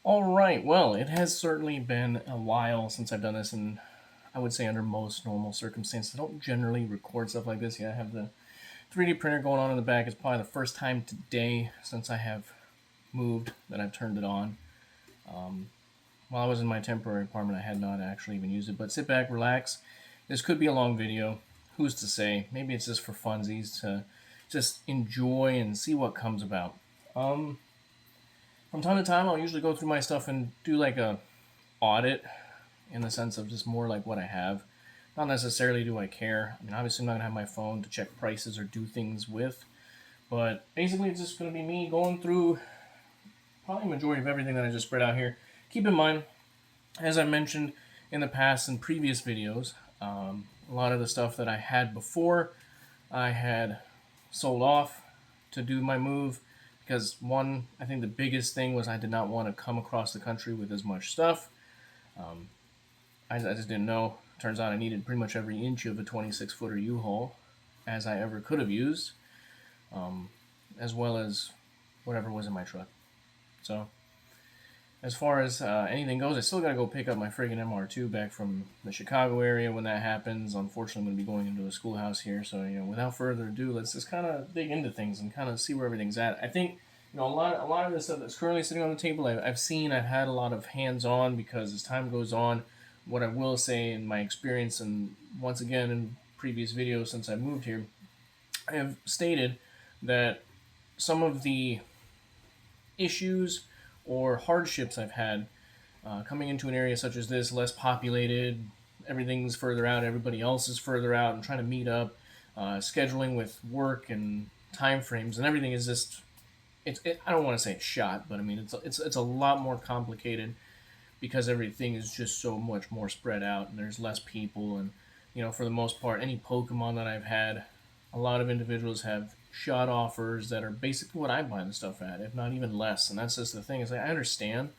Alright, well, it has certainly been a while since I've done this, and I would say under most normal circumstances. I don't generally record stuff like this. Yeah, I have the 3D printer going on in the back. It's probably the first time today since I have moved that I've turned it on. While I was in my temporary apartment, I had not actually even used it. But sit back, relax. This could be a long video. Who's to say? Maybe it's just for funsies to just enjoy and see what comes about. Um, from time to time, I'll usually go through my stuff and do like a audit in the sense of just more like what I have. Not necessarily do I care. I mean, obviously, I'm not gonna have my phone to check prices or do things with, but basically, it's just gonna be me going through probably a majority of everything that I just spread out here. Keep in mind, as I mentioned in the past in previous videos, a lot of the stuff that I had before, I had sold off to do my move because one, I think the biggest thing was I did not want to come across the country with as much stuff. I just didn't know. Turns out I needed pretty much every inch of a 26-footer U-Haul as I ever could have used, as well as whatever was in my truck. So, as far as anything goes, I still gotta go pick up my friggin' MR2 back from the Chicago area when that happens. Unfortunately, I'm gonna be going into a schoolhouse here, so without further ado, let's just kind of dig into things and kind of see where everything's at. I think a lot of the stuff that's currently sitting on the table, I've had a lot of hands-on because as time goes on, what I will say in my experience, and once again in previous videos since I moved here, I have stated that some of the issues or hardships I've had coming into an area such as this, less populated, everything's further out, everybody else is further out, and trying to meet up, scheduling with work and time frames, and everything is just I don't want to say it's shot, but I mean it's a lot more complicated because everything is just so much more spread out, and there's less people, and for the most part, any Pokemon that I've had, a lot of individuals have shot offers that are basically what I buy the stuff at, if not even less. And that's just the thing is I understand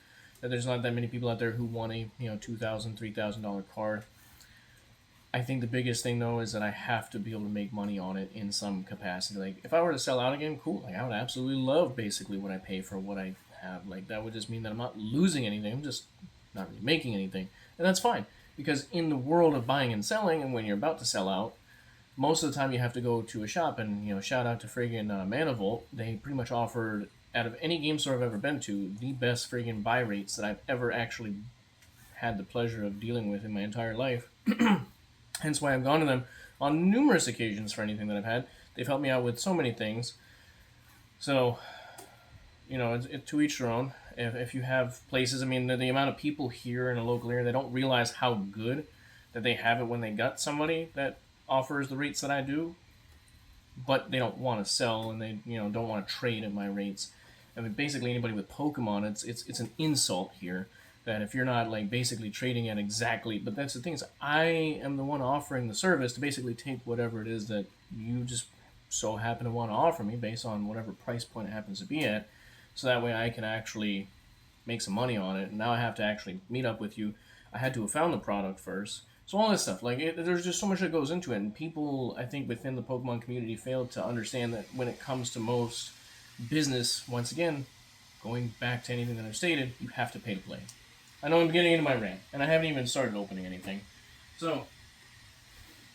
that there's not that many people out there who want a $2,000, $3,000 card. I think the biggest thing though is that I have to be able to make money on it in some capacity. Like if I were to sell out again, cool. Like I would absolutely love basically what I pay for what I have. Like that would just mean that I'm not losing anything. I'm just not really making anything, and that's fine because in the world of buying and selling, and when you're about to sell out, most of the time you have to go to a shop and shout out to friggin' Manivolt. They pretty much offered out of any game store I've ever been to the best friggin' buy rates that I've ever actually had the pleasure of dealing with in my entire life. Hence why I've gone to them on numerous occasions for anything that I've had. They've helped me out with so many things. So, it's to each their own. If you have places, I mean, the amount of people here in a local area, they don't realize how good that they have it when they got somebody that offers the rates that I do, but they don't want to sell and they don't want to trade at my rates. I mean, basically anybody with Pokemon, it's an insult here that if you're not like basically trading at exactly. But that's the thing is, I am the one offering the service to basically take whatever it is that you just so happen to want to offer me based on whatever price point it happens to be at, so that way I can actually make some money on it. And now I have to actually meet up with you. I had to have found the product first. So all this stuff, like there's just so much that goes into it, and people, I think, within the Pokemon community failed to understand that when it comes to most business, once again, going back to anything that I've stated, you have to pay to play. I know I'm getting into my rant, and I haven't even started opening anything. So,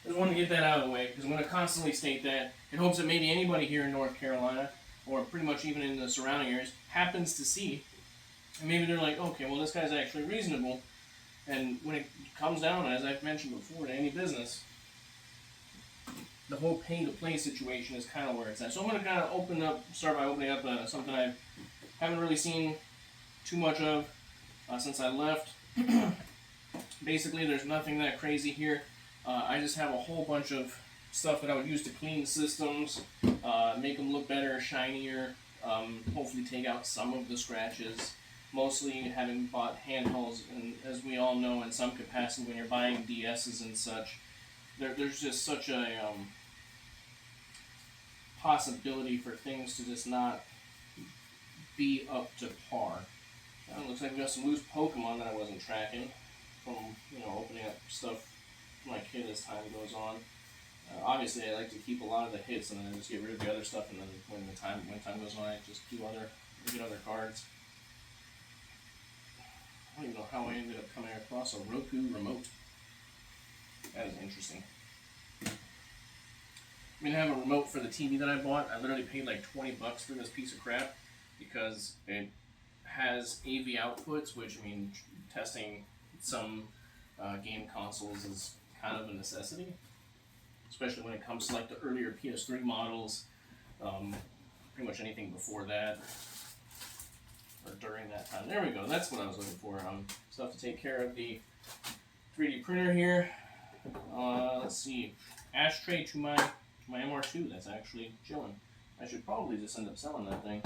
I just want to get that out of the way, because I'm going to constantly state that in hopes that maybe anybody here in North Carolina, or pretty much even in the surrounding areas, happens to see, and maybe they're like, okay, well, this guy's actually reasonable. And when it comes down, as I've mentioned before, to any business, the whole pay-to-play situation is kind of where it's at. So I'm going to kind of start by opening up something I haven't really seen too much of since I left. Basically, there's nothing that crazy here. I just have a whole bunch of stuff that I would use to clean systems, make them look better, shinier, hopefully take out some of the scratches. Mostly having bought handhelds, and as we all know, in some capacity, when you're buying DSs and such, there's just such a possibility for things to just not be up to par. It looks like we got some loose Pokemon that I wasn't tracking from opening up stuff for my kid as time goes on. Obviously, I like to keep a lot of the hits and then just get rid of the other stuff, and then when time goes on, I just do get other cards. don't even know how I ended up coming across a Roku remote. That is interesting. I mean, I have a remote for the TV that I bought. I literally paid like $20 for this piece of crap because it has AV outputs, which, I mean, testing some game consoles is kind of a necessity, especially when it comes to like the earlier PS3 models, pretty much anything before that or during that time. There we go. That's what I was looking for. Stuff to take care of the 3D printer here. Let's see, ashtray to my MR2 that's actually chilling. I should probably just end up selling that thing.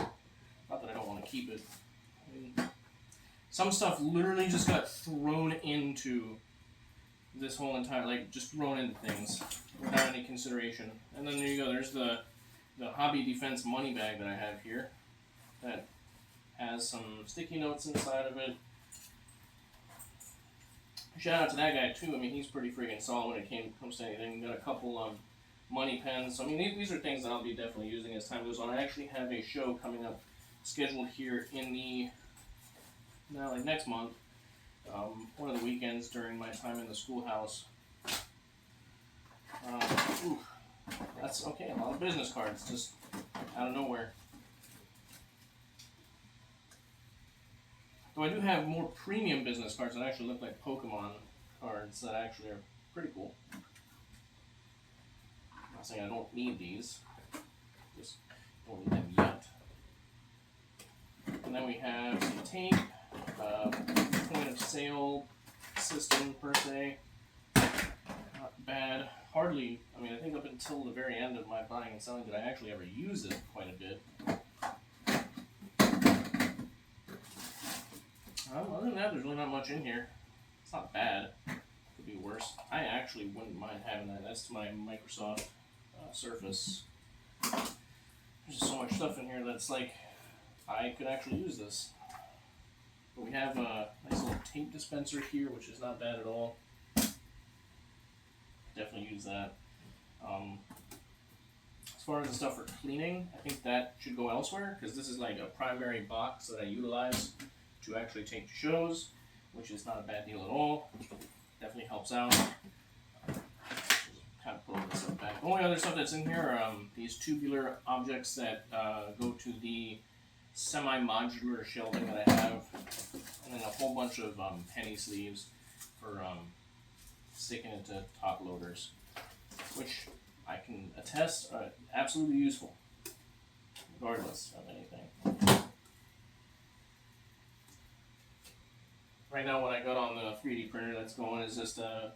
Not that I don't want to keep it. I mean, some stuff literally just got thrown into this whole entire, like, just thrown into things without any consideration. And then there you go. There's the Hobby Defense money bag that I have here that has some sticky notes inside of it. Shout out to that guy too. I mean, he's pretty freaking solid when it comes to anything. Got a couple of money pens. So I mean, these are things that I'll be definitely using as time goes on. I actually have a show coming up scheduled here in the like next month. One of the weekends during my time in the schoolhouse. That's okay. A lot of business cards just out of nowhere. Though I do have more premium business cards that actually look like Pokémon cards that actually are pretty cool. I'm not saying I don't need these, just don't need them yet. And then we have some tape, point of sale system per se. Not bad. Hardly, I mean, I think up until the very end of my buying and selling did I actually ever use it quite a bit. Other than that, there's really not much in here. It's not bad. Could be worse. I actually wouldn't mind having that. That's my Microsoft Surface. There's just so much stuff in here that's like, I could actually use this. But we have a nice little tape dispenser here, which is not bad at all. Definitely use that. As far as the stuff for cleaning, I think that should go elsewhere, because this is like a primary box that I utilize to actually take to shows, which is not a bad deal at all. Definitely helps out. Kind of pull this stuff back. The only other stuff that's in here are these tubular objects that go to the semi-modular shelving that I have, and then a whole bunch of penny sleeves for sticking it to top loaders, which I can attest are absolutely useful, regardless of anything. Right now, what I got on the 3D printer that's going is just a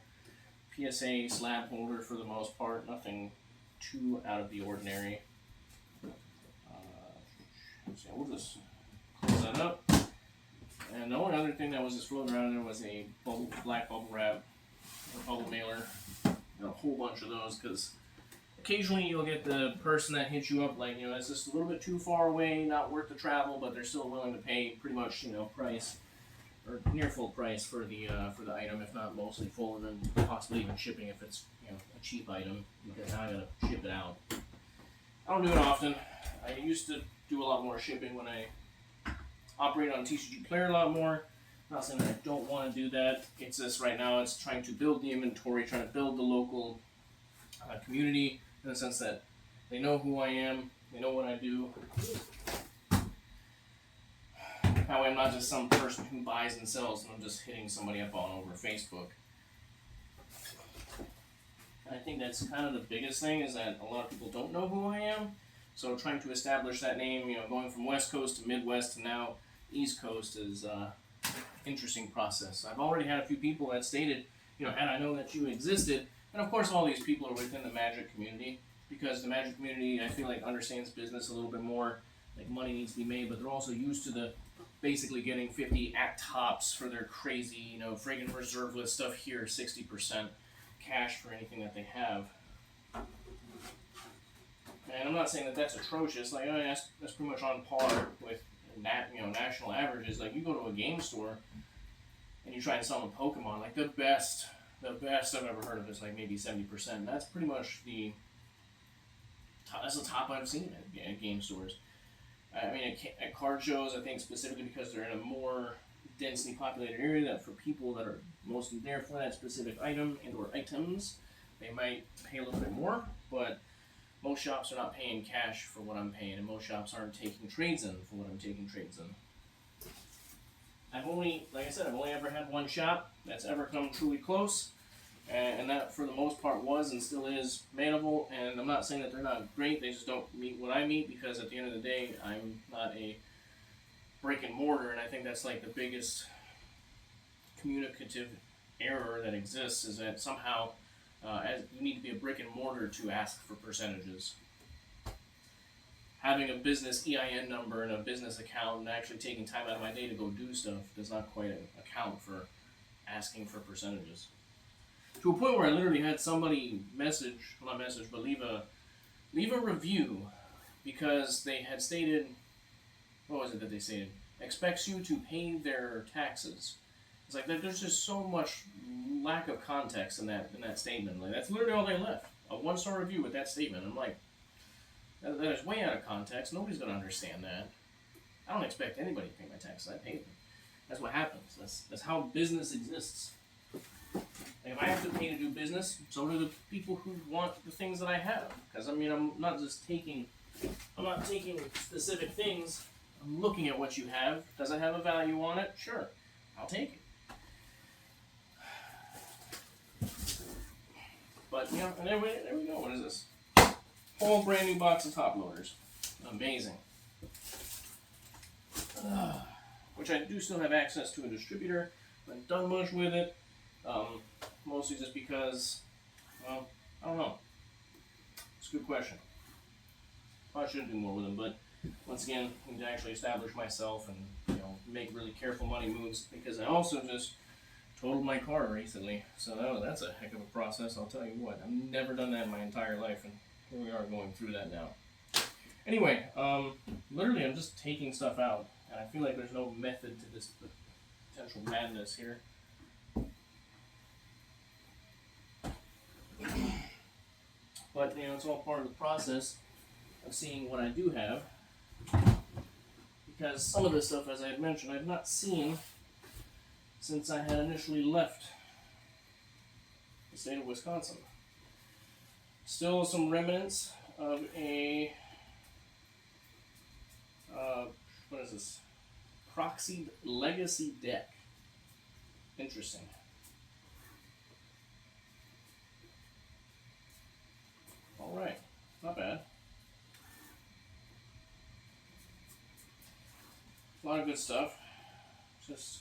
PSA slab holder for the most part. Nothing too out of the ordinary. So we'll just close that up. And the only other thing that was just floating around there was a black bubble wrap or bubble mailer. Got a whole bunch of those because occasionally you'll get the person that hits you up like, it's just a little bit too far away, not worth the travel, but they're still willing to pay pretty much, price or near full price for the item, if not mostly full, and then possibly even shipping if it's a cheap item, because now I gotta ship it out. I don't do it often. I used to do a lot more shipping when I operated on TCG Player a lot more. I'm not saying that I don't want to do that. It's just right now it's trying to build the inventory, trying to build the local community in the sense that they know who I am, they know what I do. That way I'm not just some person who buys and sells and I'm just hitting somebody up on over Facebook. And I think that's kind of the biggest thing, is that a lot of people don't know who I am. So trying to establish that name, going from West Coast to Midwest to now East Coast is an interesting process. I've already had a few people that stated, had I known that you existed, and of course all these people are within the Magic community, because the Magic community, I feel like, understands business a little bit more, like money needs to be made, but they're also used to the basically getting 50 at tops for their crazy, friggin' reserve list stuff here, 60% cash for anything that they have. And I'm not saying that that's atrocious. Like, that's pretty much on par with national averages. Like, you go to a game store and you try and sell them Pokemon, like the best I've ever heard of is like maybe 70%. And that's pretty much that's the top I've seen at game stores. I mean, at card shows, I think specifically because they're in a more densely populated area, that for people that are mostly there for that specific item and or items, they might pay a little bit more, but most shops are not paying cash for what I'm paying, and most shops aren't taking trades in for what I'm taking trades in. I've only, like I said, I've only ever had one shop that's ever come truly close, and that for the most part was and still is Manable, and I'm not saying that they're not great, they just don't meet what I meet, because at the end of the day, I'm not a brick and mortar, and I think that's like the biggest communicative error that exists, is that somehow as you need to be a brick and mortar to ask for percentages. Having a business EIN number and a business account and actually taking time out of my day to go do stuff does not quite account for asking for percentages. To a point where I literally had somebody leave a review, because they had stated, what was it that they stated? Expects you to pay their taxes. It's like there's just so much lack of context in that statement. Like, that's literally all they left. A 1-star review with that statement. I'm like, that is way out of context. Nobody's gonna understand that. I don't expect anybody to pay my taxes. I pay them. That's what happens. That's how business exists. And if I have to pay to do business, so do the people who want the things that I have. Because I mean, I'm not taking specific things. I'm looking at what you have. Does it have a value on it? Sure, I'll take it. But you know, and there we go. What is this? Whole brand new box of top loaders. Amazing. Which I do still have access to a distributor. I haven't done much with it. Mostly just because, well, I don't know. It's a good question. Probably should do more with them, but once again, I need to actually establish myself and, you know, make really careful money moves, because I also just totaled my car recently. So that's a heck of a process, I'll tell you what. I've never done that in my entire life, and here we are going through that now. Anyway, literally I'm just taking stuff out, and I feel like there's no method to this potential madness here. But, you know, it's all part of the process of seeing what I do have. Because some of this stuff, as I had mentioned, I've not seen since I had initially left the state of Wisconsin. Still some remnants of a, what is this? Proxied Legacy deck. Interesting. Alright, not bad. A lot of good stuff. Just,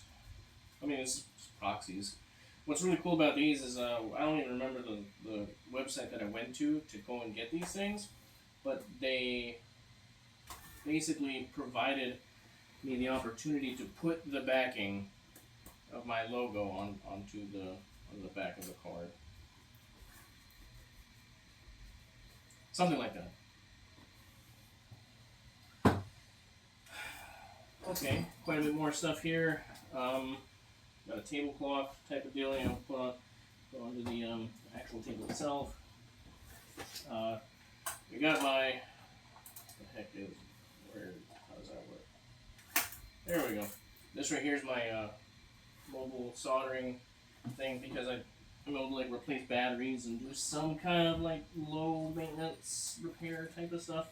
I mean, it's proxies. What's really cool about these is, I don't even remember the website that I went to go and get these things, but they basically provided me the opportunity to put the backing of my logo onto the back of the card. Something like that. Okay, quite a bit more stuff here. Got a tablecloth type of deal, you know, put onto the actual table itself. We got my, what the heck is, how does that work? There we go. This right here is my mobile soldering thing, because I'm able to like replace batteries and do some kind of like low maintenance repair type of stuff.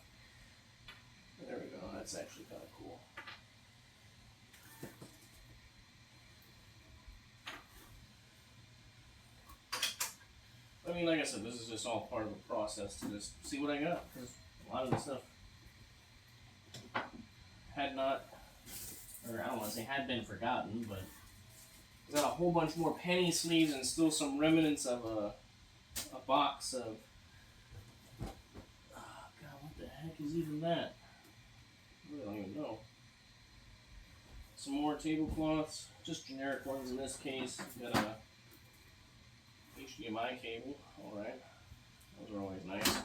There we go, that's actually kind of cool. I mean, like I said, this is just all part of the process to just see what I got, because a lot of the stuff had not, or I don't want to say had been forgotten, but got a whole bunch more penny sleeves and still some remnants of a box of, oh god, what the heck is even that? I don't even know. Some more tablecloths, just generic ones in this case. Got a HDMI cable, alright. Those are always nice.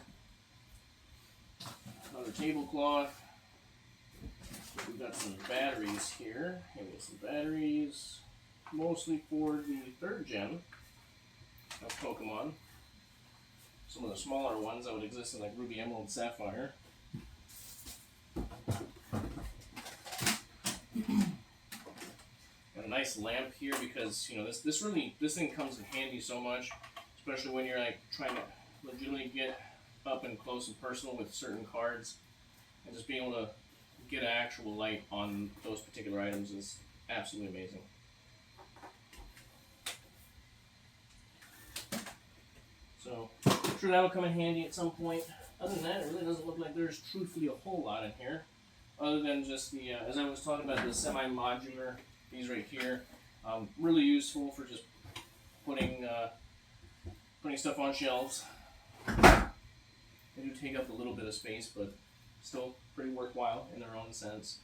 Another tablecloth. We've got some batteries here. Here we got some batteries, mostly for the 3rd gen of Pokemon. Some of the smaller ones that would exist in like Ruby, Emerald, Sapphire. Got nice lamp here because, you know, this thing comes in handy so much, especially when you're like trying to legitimately get up and close and personal with certain cards, and just being able to get an actual light on those particular items is absolutely amazing. So I'm sure that will come in handy at some point. Other than that, it really doesn't look like there's truthfully a whole lot in here, other than just the, as I was talking about, the semi-modular, these right here, really useful for just putting stuff on shelves. They do take up a little bit of space, but still pretty worthwhile in their own sense.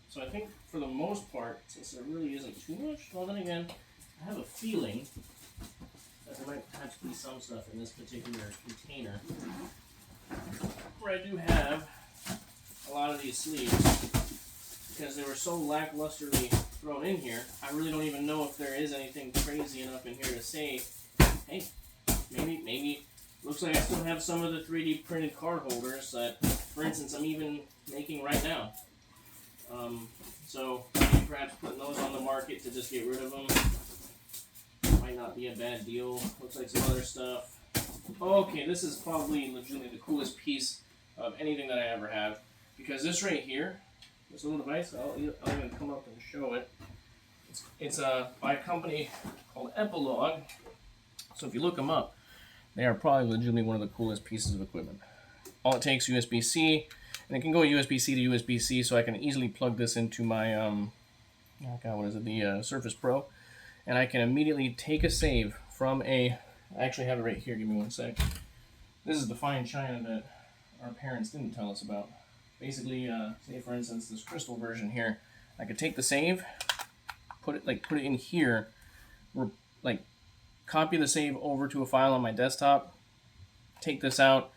So I think for the most part, since there really isn't too much, well then again, I have a feeling that there might perhaps be some stuff in this particular container, where I do have a lot of these sleeves, because they were so lacklusterly thrown in here. I really don't even know if there is anything crazy enough in here to say, hey, maybe, looks like I still have some of the 3D printed card holders that, for instance, I'm even making right now. So maybe perhaps putting those on the market to just get rid of them might not be a bad deal. Looks like some other stuff. Okay, this is probably legitimately the coolest piece of anything that I ever have, because this right here, this little device, I'll even come up and show it. It's by a company called Epilogue. So if you look them up, they are probably legitimately one of the coolest pieces of equipment. All it takes is USB-C, and it can go USB-C to USB-C, so I can easily plug this into my, the Surface Pro, and I can immediately take a save from I actually have it right here, give me one sec. This is the fine china that our parents didn't tell us about. Basically, say for instance, this crystal version here, I could take the save, put it in here, copy the save over to a file on my desktop, take this out,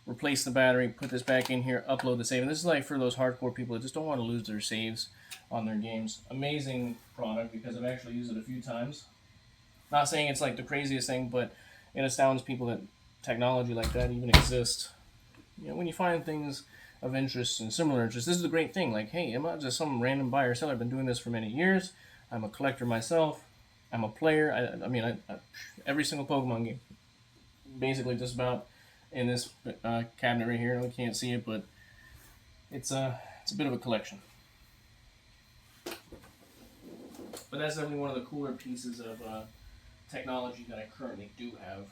replace the battery, put this back in here, upload the save. And this is like for those hardcore people that just don't want to lose their saves on their games. Amazing product, because I've actually used it a few times. Not saying it's like the craziest thing, but it astounds people that technology like that even exists. You know, when you find things of interest and similar interests, this is a great thing. Like, hey, I'm not just some random buyer or seller. I've been doing this for many years. I'm a collector myself. I'm a player. I mean, every single Pokemon game, basically just about in this cabinet right here. We can't see it, but it's a bit of a collection. But that's definitely one of the cooler pieces of technology that I currently do have.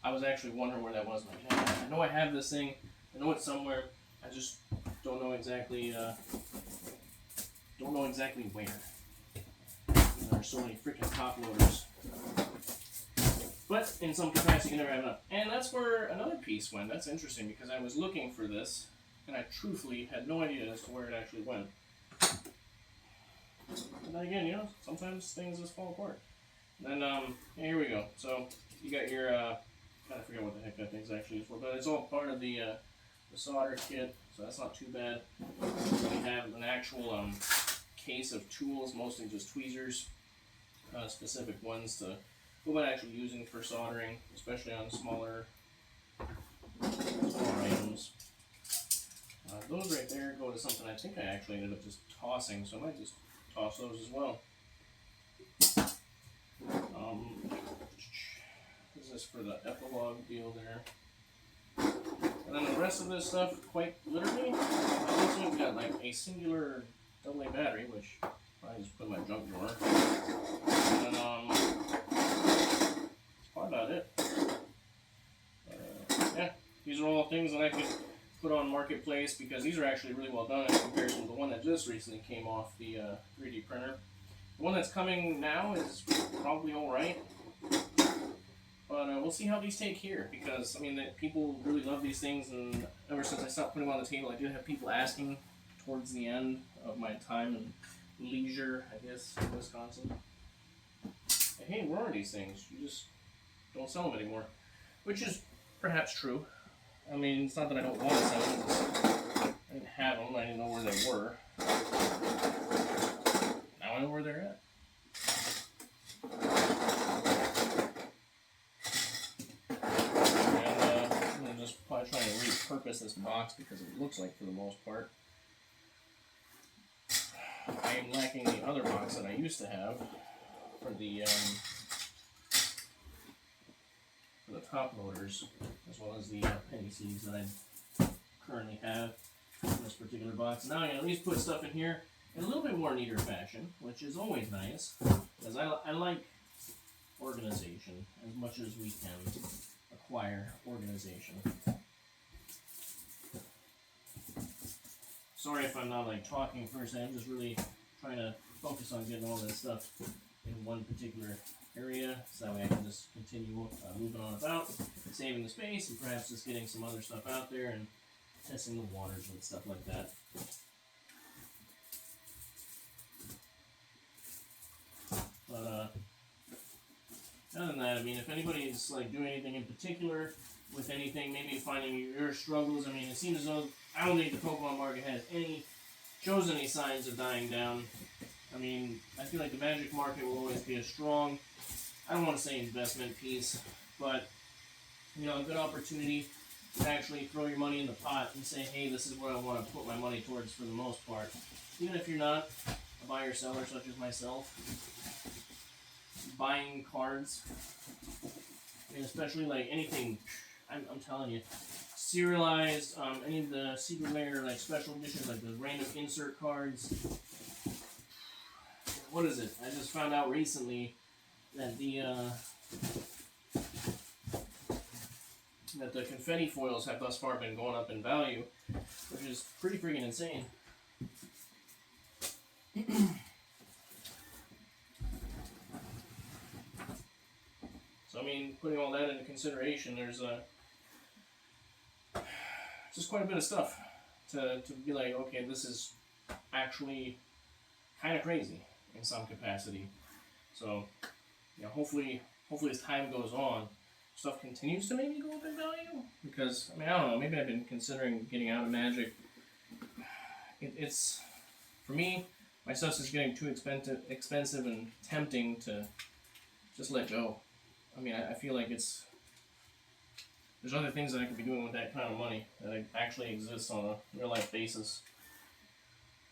I was actually wondering where that was. Like, I know I have this thing. I know it's somewhere. I just don't know exactly. Where. There are so many freaking top loaders. But in some capacity, you can never have enough. And that's where another piece went. That's interesting, because I was looking for this, and I truthfully had no idea as to where it actually went. And then again, you know, sometimes things just fall apart. And then, here we go. So you got your, I forget what the heck that thing's actually used for, but it's all part of the solder kit, so that's not too bad. We have an actual case of tools, mostly just tweezers, specific ones to who am I actually using for soldering, especially on smaller items. Those right there go to something I think I actually ended up just tossing, so I might just toss those as well. This is for the Epilogue deal there. And then the rest of this stuff, quite literally, we've got like a singular AA battery, which I just put in my junk drawer. And that's probably about it. Yeah, these are all things that I could put on Marketplace, because these are actually really well done in comparison to the one that just recently came off the 3D printer. The one that's coming now is probably alright, but we'll see how these take here, because I mean, people really love these things, and ever since I stopped putting them on the table, I did have people asking towards the end of my time and leisure, I guess, in Wisconsin. Hey, where are these things? You just don't sell them anymore, which is perhaps true. I mean, it's not that I don't want to sell them, I didn't have them, I didn't know where they were. Now I know where they're at. And I'm going to just probably try and repurpose this box, because it looks like, for the most part, I am lacking the other box that I used to have for the top loaders, as well as the penny seeds that I currently have in this particular box. Now I can at least put stuff in here in a little bit more neater fashion, which is always nice, because I like organization as much as we can acquire organization. Sorry if I'm not like talking first. I'm just really trying to focus on getting all this stuff in one particular area, so that way I can just continue moving on about, saving the space, and perhaps just getting some other stuff out there and testing the waters and stuff like that. But other than that, I mean, if anybody's like doing anything in particular with anything, maybe finding your struggles. I mean, it seems as though I don't think the Pokemon market has shows any signs of dying down. I mean, I feel like the Magic market will always be a strong, I don't want to say investment piece, but you know, a good opportunity to actually throw your money in the pot and say, hey, this is what I want to put my money towards for the most part. Even if you're not a buyer seller such as myself, buying cards, and especially like anything, I'm telling you, serialized, any of the secret layer like special editions, like the random insert cards. What is it? I just found out recently that the confetti foils have thus far been going up in value, which is pretty freaking insane. So I mean, putting all that into consideration, there's just quite a bit of stuff to be like, okay, this is actually kind of crazy in some capacity. So, you know, hopefully as time goes on, stuff continues to maybe go up in value. Because, I mean, I don't know, maybe I've been considering getting out of Magic. It's, for me, my stuff's just getting too expensive and tempting to just let go. I mean, I feel like there's other things that I could be doing with that kind of money that actually exists on a real life basis.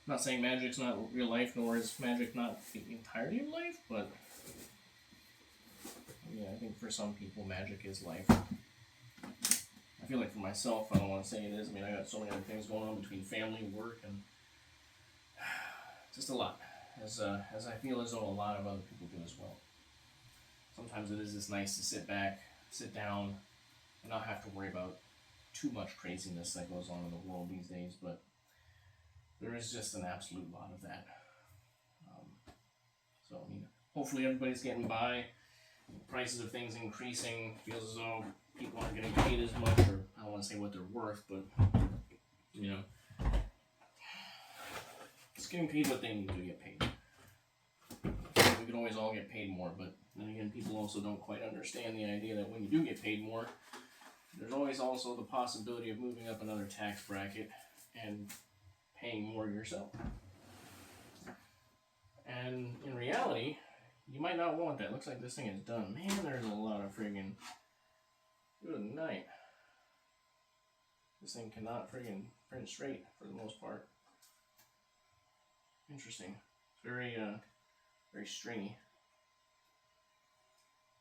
I'm not saying Magic's not real life, nor is Magic not the entirety of life, but yeah, I think for some people Magic is life. I feel like for myself, I don't want to say it is. I mean, I got so many other things going on between family, work, and just a lot, as I feel as though a lot of other people do as well. Sometimes it is just nice to sit back, sit down, and not have to worry about too much craziness that goes on in the world these days, but there is just an absolute lot of that. So, I mean, hopefully everybody's getting by. Prices of things increasing. Feels as though people aren't getting paid as much, or I don't want to say what they're worth, but, you know, just getting paid what they need to get paid. We can always all get paid more, but then again, people also don't quite understand the idea that when you do get paid more, there's always also the possibility of moving up another tax bracket and paying more yourself. And in reality, you might not want that. Looks like this thing is done. Man, there's a lot of friggin'... Good night. This thing cannot friggin' print straight for the most part. Interesting. It's very, very stringy.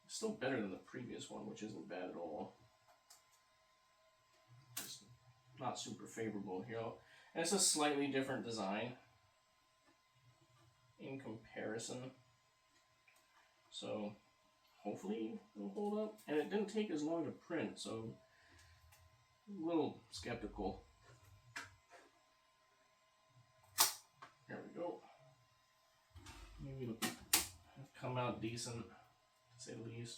It's still better than the previous one, which isn't bad at all. Just not super favorable here. And it's a slightly different design in comparison. So hopefully it'll hold up. And it didn't take as long to print, so I'm a little skeptical. There we go. Maybe it'll come out decent, to say the least.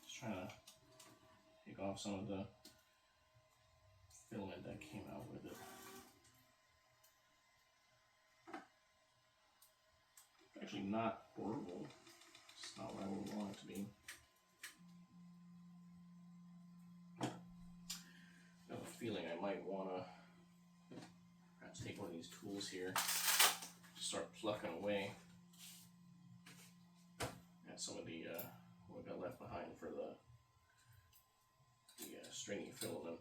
Just trying to take off some of the filament that came out with it. It's actually not horrible. It's not what I would want it to be. I have a feeling I might want to perhaps take one of these tools here, just start plucking away at some of the what I got left behind for the stringy filament.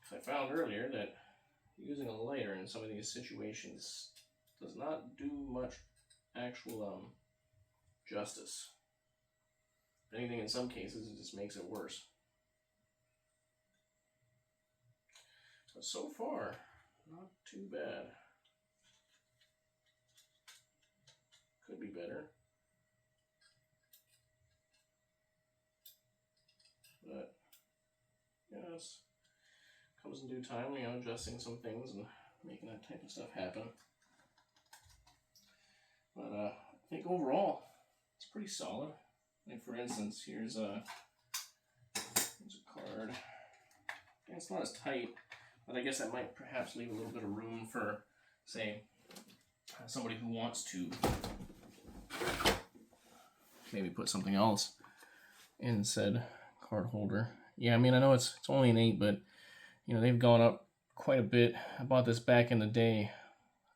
Because I found earlier that using a lighter in some of these situations does not do much actual justice. If anything, in some cases, it just makes it worse. But so far, not too bad. Could be better. But, yeah, it comes in due time, you know, adjusting some things and making that type of stuff happen. But I think overall, it's pretty solid. Like, for instance, here's a card. And it's not as tight, but I guess I might perhaps leave a little bit of room for, say, somebody who wants to maybe put something else in said card holder. Yeah, I mean, I know it's only an 8, but you know, they've gone up quite a bit. I bought this back in the day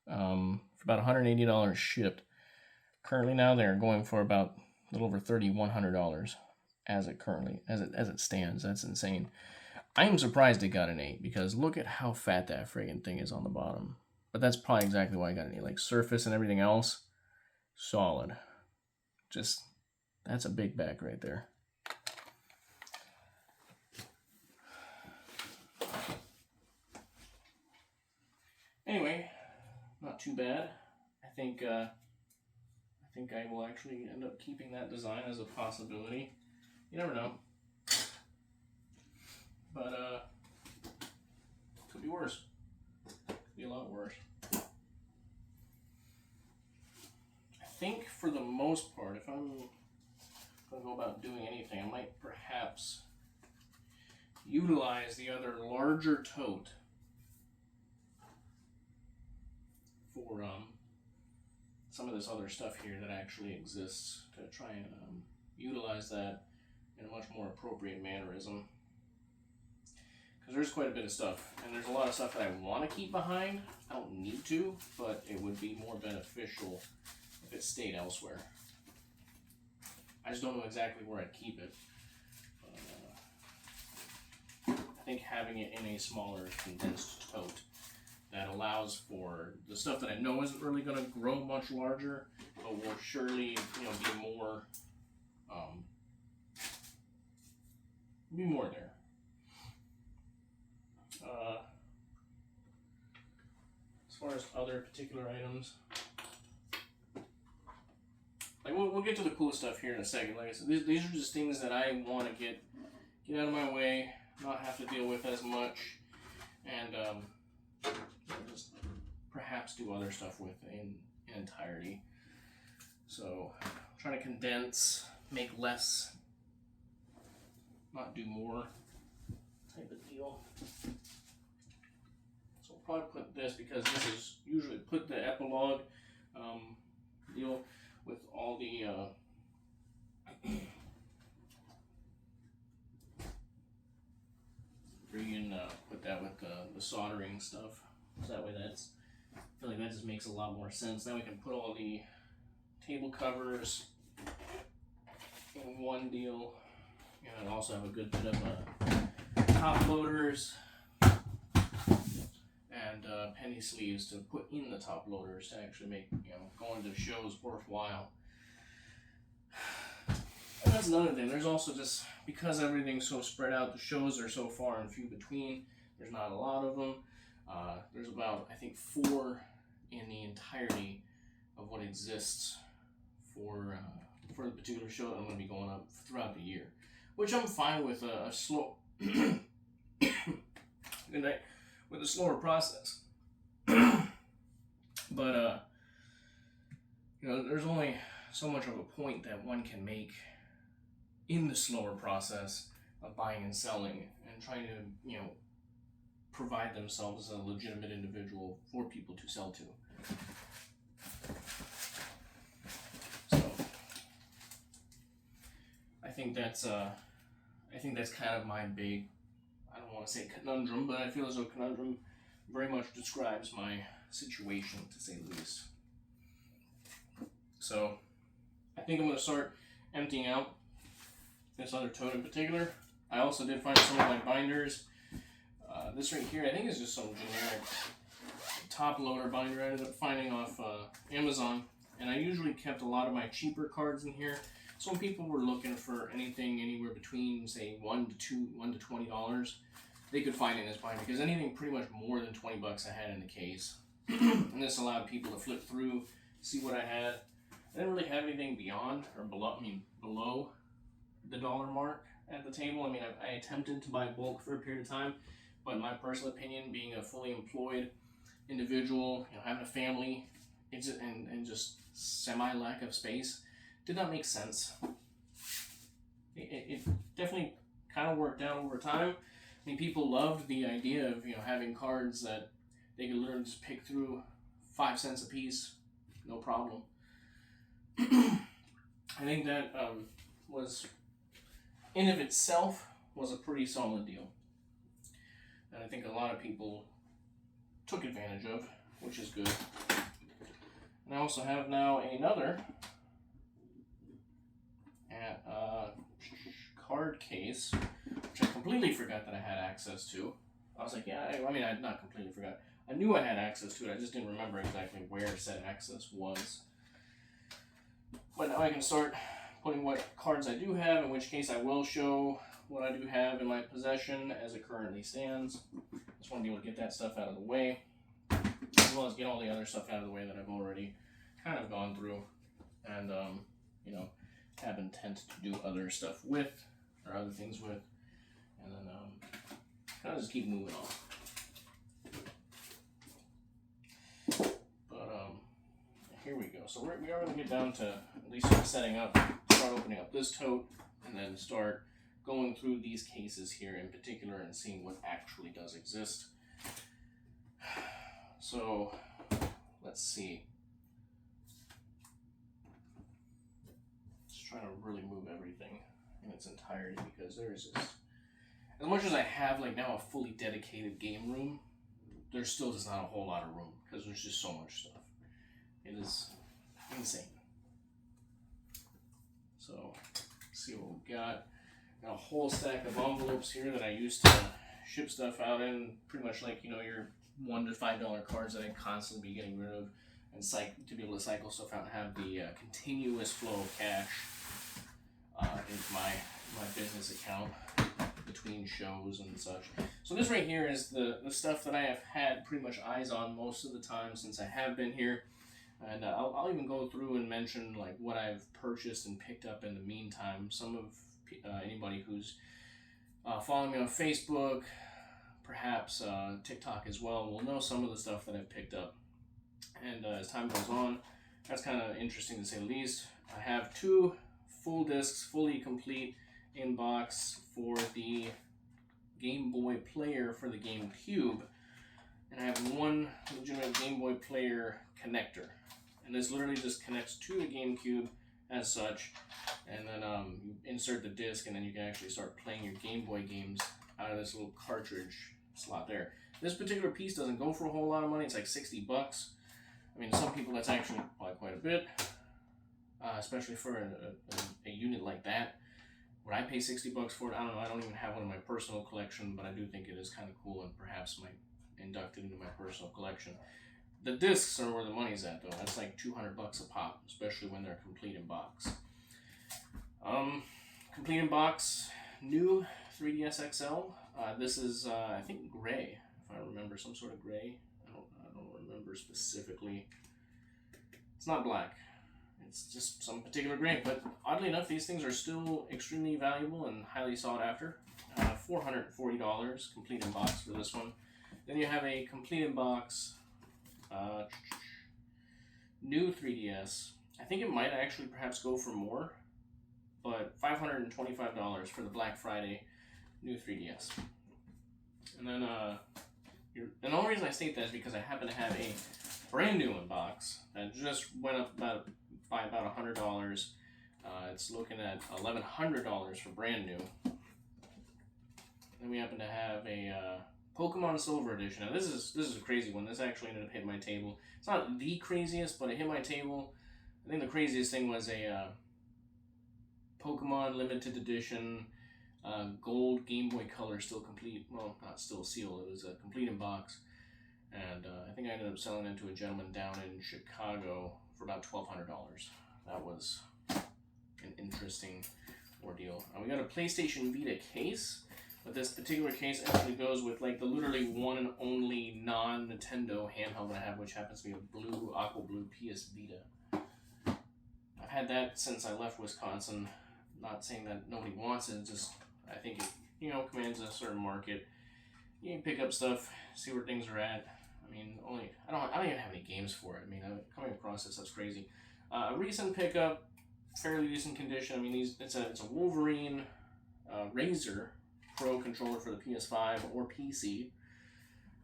for about $180 shipped. Currently now they're going for about a little over $3,100 as it stands. That's insane. I am surprised it got an 8 because look at how fat that friggin' thing is on the bottom. But that's probably exactly why I got an 8. Like, surface and everything else, solid. Just, that's a big back right there. Anyway, not too bad. I think I will actually end up keeping that design as a possibility. You never know. But could be worse. Could be a lot worse. I think for the most part, if I'm going to go about doing anything, I might perhaps utilize the other larger tote for some of this other stuff here that actually exists, to try and utilize that in a much more appropriate mannerism. Because there's quite a bit of stuff, and there's a lot of stuff that I want to keep behind. I don't need to, but it would be more beneficial if it stayed elsewhere. I just don't know exactly where I'd keep it. I think having it in a smaller, condensed tote that allows for the stuff that I know isn't really going to grow much larger, but will surely, you know, be more there. As far as other particular items, like we'll get to the cool stuff here in a second. Like I said, these are just things that I want to get out of my way, not have to deal with as much, and just perhaps do other stuff with in entirety. So I'm trying to condense, make less, not do more type of deal. So I'll probably put this, because this is usually put the epilogue deal with all the you can put that with the soldering stuff. So that way I feel like that just makes a lot more sense. Now we can put all the table covers in one deal. And I also have a good bit of top loaders and penny sleeves to put in the top loaders to actually make, you know, going to shows worthwhile. And that's another thing. There's also just, because everything's so spread out, the shows are so far and few between. There's not a lot of them. There's about, I think, 4 in the entirety of what exists for the particular show that I'm going to be going up throughout the year, which I'm fine with a slow, good night, with a slower process. But you know, there's only so much of a point that one can make in the slower process of buying and selling and trying to, you know, provide themselves as a legitimate individual for people to sell to. So I think that's kind of my big, I don't want to say conundrum, but I feel as though conundrum very much describes my situation, to say the least. So I think I'm going to start emptying out this other tote in particular. I also did find some of my binders. This right here, I think is just some generic top loader binder I ended up finding off Amazon. And I usually kept a lot of my cheaper cards in here. So when people were looking for anything anywhere between, say, $1 to $20, they could find it in this binder, because anything pretty much more than 20 bucks I had in the case. And this allowed people to flip through, see what I had. I didn't really have anything beyond or below the dollar mark at the table. I mean, I attempted to buy bulk for a period of time, but in my personal opinion, being a fully employed individual, having a family, and just semi lack of space, did not make sense. It definitely kind of worked out over time. I mean, people loved the idea of having cards that they could literally just pick through 5 cents a piece, no problem. I think that was, in of itself, was a pretty solid deal. And I think a lot of people took advantage of, which is good. And I also have now another card case, which I completely forgot that I had access to. I was like, yeah, I mean, I not completely forgot. I knew I had access to it, I just didn't remember exactly where said access was. But now I can start putting what cards I do have, in which case I will show what I do have in my possession as it currently stands. Just want to be able to get that stuff out of the way, as well as get all the other stuff out of the way that I've already kind of gone through and, have intent to do other stuff with, or other things with, and then kind of just keep moving on. But here we go. So we are going to get down to at least setting up, start opening up this tote, and then start going through these cases here in particular and seeing what actually does exist. So let's see. Just trying to really move everything in its entirety, because there's just, as much as I have like now a fully dedicated game room, there still is not a whole lot of room because there's just so much stuff. It is insane. So let's see what we got. Got a whole stack of envelopes here that I used to ship stuff out in, pretty much like your $1 to $5 cards that I constantly be getting rid of, and to be able to cycle stuff out and have the continuous flow of cash into my business account between shows and such. So this right here is the stuff that I have had pretty much eyes on most of the time since I have been here. And I'll even go through and mention like what I've purchased and picked up in the meantime. Some of anybody who's following me on Facebook, perhaps TikTok as well, will know some of the stuff that I've picked up. And as time goes on, that's kind of interesting to say the least. I have 2 full discs, fully complete in box for the Game Boy Player for the GameCube, and I have 1 legitimate Game Boy Player connector. And this literally just connects to the GameCube as such, and then you insert the disc, and then you can actually start playing your Game Boy games out of this little cartridge slot there. This particular piece doesn't go for a whole lot of money. It's like 60 bucks. I mean, to some people that's actually probably quite a bit, especially for a unit like that. Would I pay 60 bucks for it? I don't know. I don't even have one in my personal collection, but I do think it is kind of cool and perhaps might induct it into my personal collection. The discs are where the money's at, though. That's like 200 bucks a pop, especially when they're complete in box. Complete in box, new 3DS XL. This is, I think, gray, if I remember, some sort of gray. I don't remember specifically. It's not black. It's just some particular gray, but oddly enough, these things are still extremely valuable and highly sought after. $440 complete in box for this one. Then you have a complete in box new 3DS. I think it might actually perhaps go for more, but $525 for the Black Friday new 3DS. And then and the only reason I state that is because I happen to have a brand new in box that just went up by about $100. It's looking at $1,100 for brand new. Then we happen to have a Pokemon Silver Edition. Now this is a crazy one. This actually ended up hitting my table. It's not the craziest, but it hit my table. I think the craziest thing was a Pokemon Limited Edition Gold Game Boy Color, still complete. Well, not still sealed. It was a complete in box, and I think I ended up selling it to a gentleman down in Chicago for about $1,200. That was an interesting ordeal. We got a PlayStation Vita case, but this particular case actually goes with like the literally one and only non-Nintendo handheld that I have, which happens to be a blue, aqua blue PS Vita. I've had that since I left Wisconsin. Not saying that nobody wants it, just I think it, you know, commands a certain market. You can pick up stuff, see where things are at. I mean, I don't even have any games for it. I mean, coming across this, that's crazy. A recent pickup, fairly decent condition. I mean, it's a Wolverine Razor Pro controller for the PS5 or PC.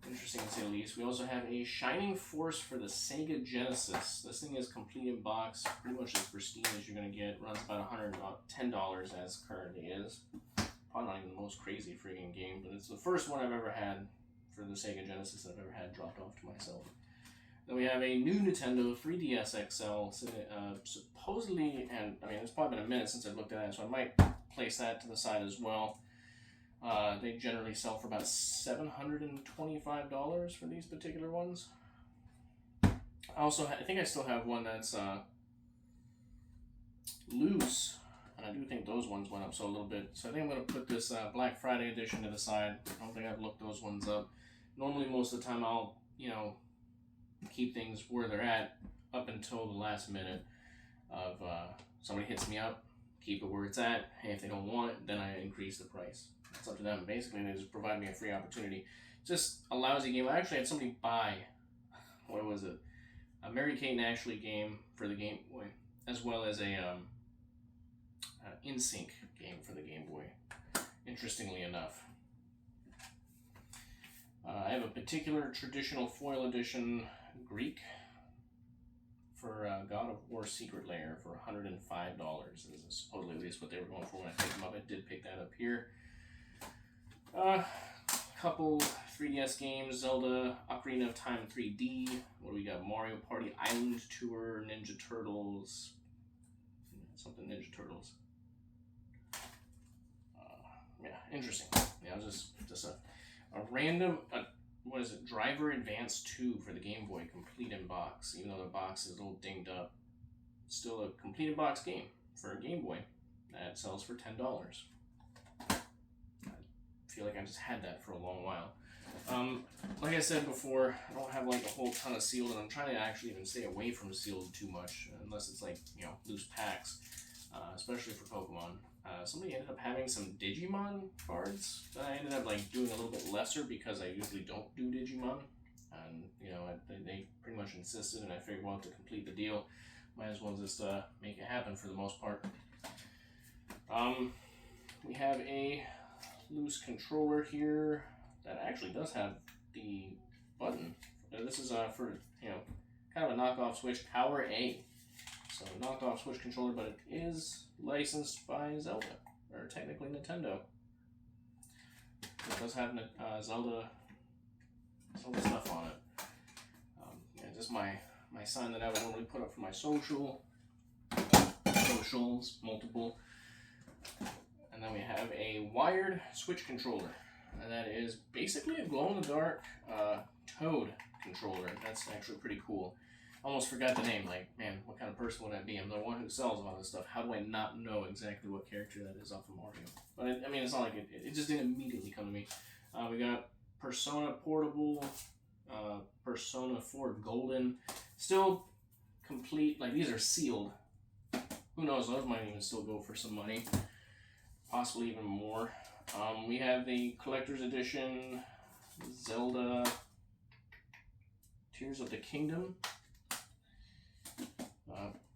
Interesting to say the least. We also have a Shining Force for the Sega Genesis. This thing is complete in box, pretty much as pristine as you're going to get. Runs about $110 as currently is. Probably not even the most crazy freaking game, but it's the first one I've ever had for the Sega Genesis that I've ever had dropped off to myself. Then we have a new Nintendo 3DS XL, supposedly, and I mean, it's probably been a minute since I've looked at it, so I might place that to the side as well. They generally sell for about $725 for these particular ones. I think I still have one that's loose, and I do think those ones went up so a little bit. So I think I'm going to put this Black Friday edition to the side. I don't think I've looked those ones up. Normally, most of the time, I'll, you know, keep things where they're at up until the last minute of somebody hits me up, keep it where it's at. Hey, if they don't want it, then I increase the price. It's up to them. Basically, they just provide me a free opportunity. Just a lousy game. I actually had somebody buy, what was it? A Mary-Kate and Ashley game for the Game Boy, as well as a InSync game for the Game Boy, interestingly enough. I have a particular traditional foil edition Greek for God of War Secret Lair for $105. This is supposedly at least what they were going for when I picked them up. I did pick that up here. Couple 3DS games, Zelda Ocarina of Time 3D. What do we got? Mario Party Island Tour, Ninja Turtles. Something Ninja Turtles. Yeah, interesting. Yeah, it was just a random, what is it? Driver Advance 2 for the Game Boy, complete in box. Even though the box is a little dinged up, still a complete in box game for a Game Boy that sells for $10. I feel like I just had that for a long while. Like I said before, I don't have like a whole ton of sealed, and I'm trying to actually even stay away from sealed too much, unless it's like, you know, loose packs, especially for Pokemon. Somebody ended up having some Digimon cards that I ended up like doing a little bit lesser because I usually don't do Digimon, and you know, they pretty much insisted, and I figured, well, to complete the deal, might as well just make it happen for the most part. We have a loose controller here that actually does have the button. This is for, you know, kind of a knockoff Switch, Power A. So a knockoff Switch controller, but it is licensed by Zelda, or technically Nintendo. It does have Zelda stuff on it. Yeah, just my sign that I would normally put up for my socials, multiple. And then we have a wired Switch controller. And that is basically a glow-in-the-dark Toad controller. That's actually pretty cool. Almost forgot the name. Like, man, what kind of person would I be? I'm the one who sells all this stuff. How do I not know exactly what character that is off of Mario? But I mean, it's not like it just didn't immediately come to me. We got Persona Portable, Persona 4 Golden. Still complete. Like, these are sealed. Who knows? Those might even still go for some money. Possibly even more. We have the Collector's Edition Zelda Tears of the Kingdom.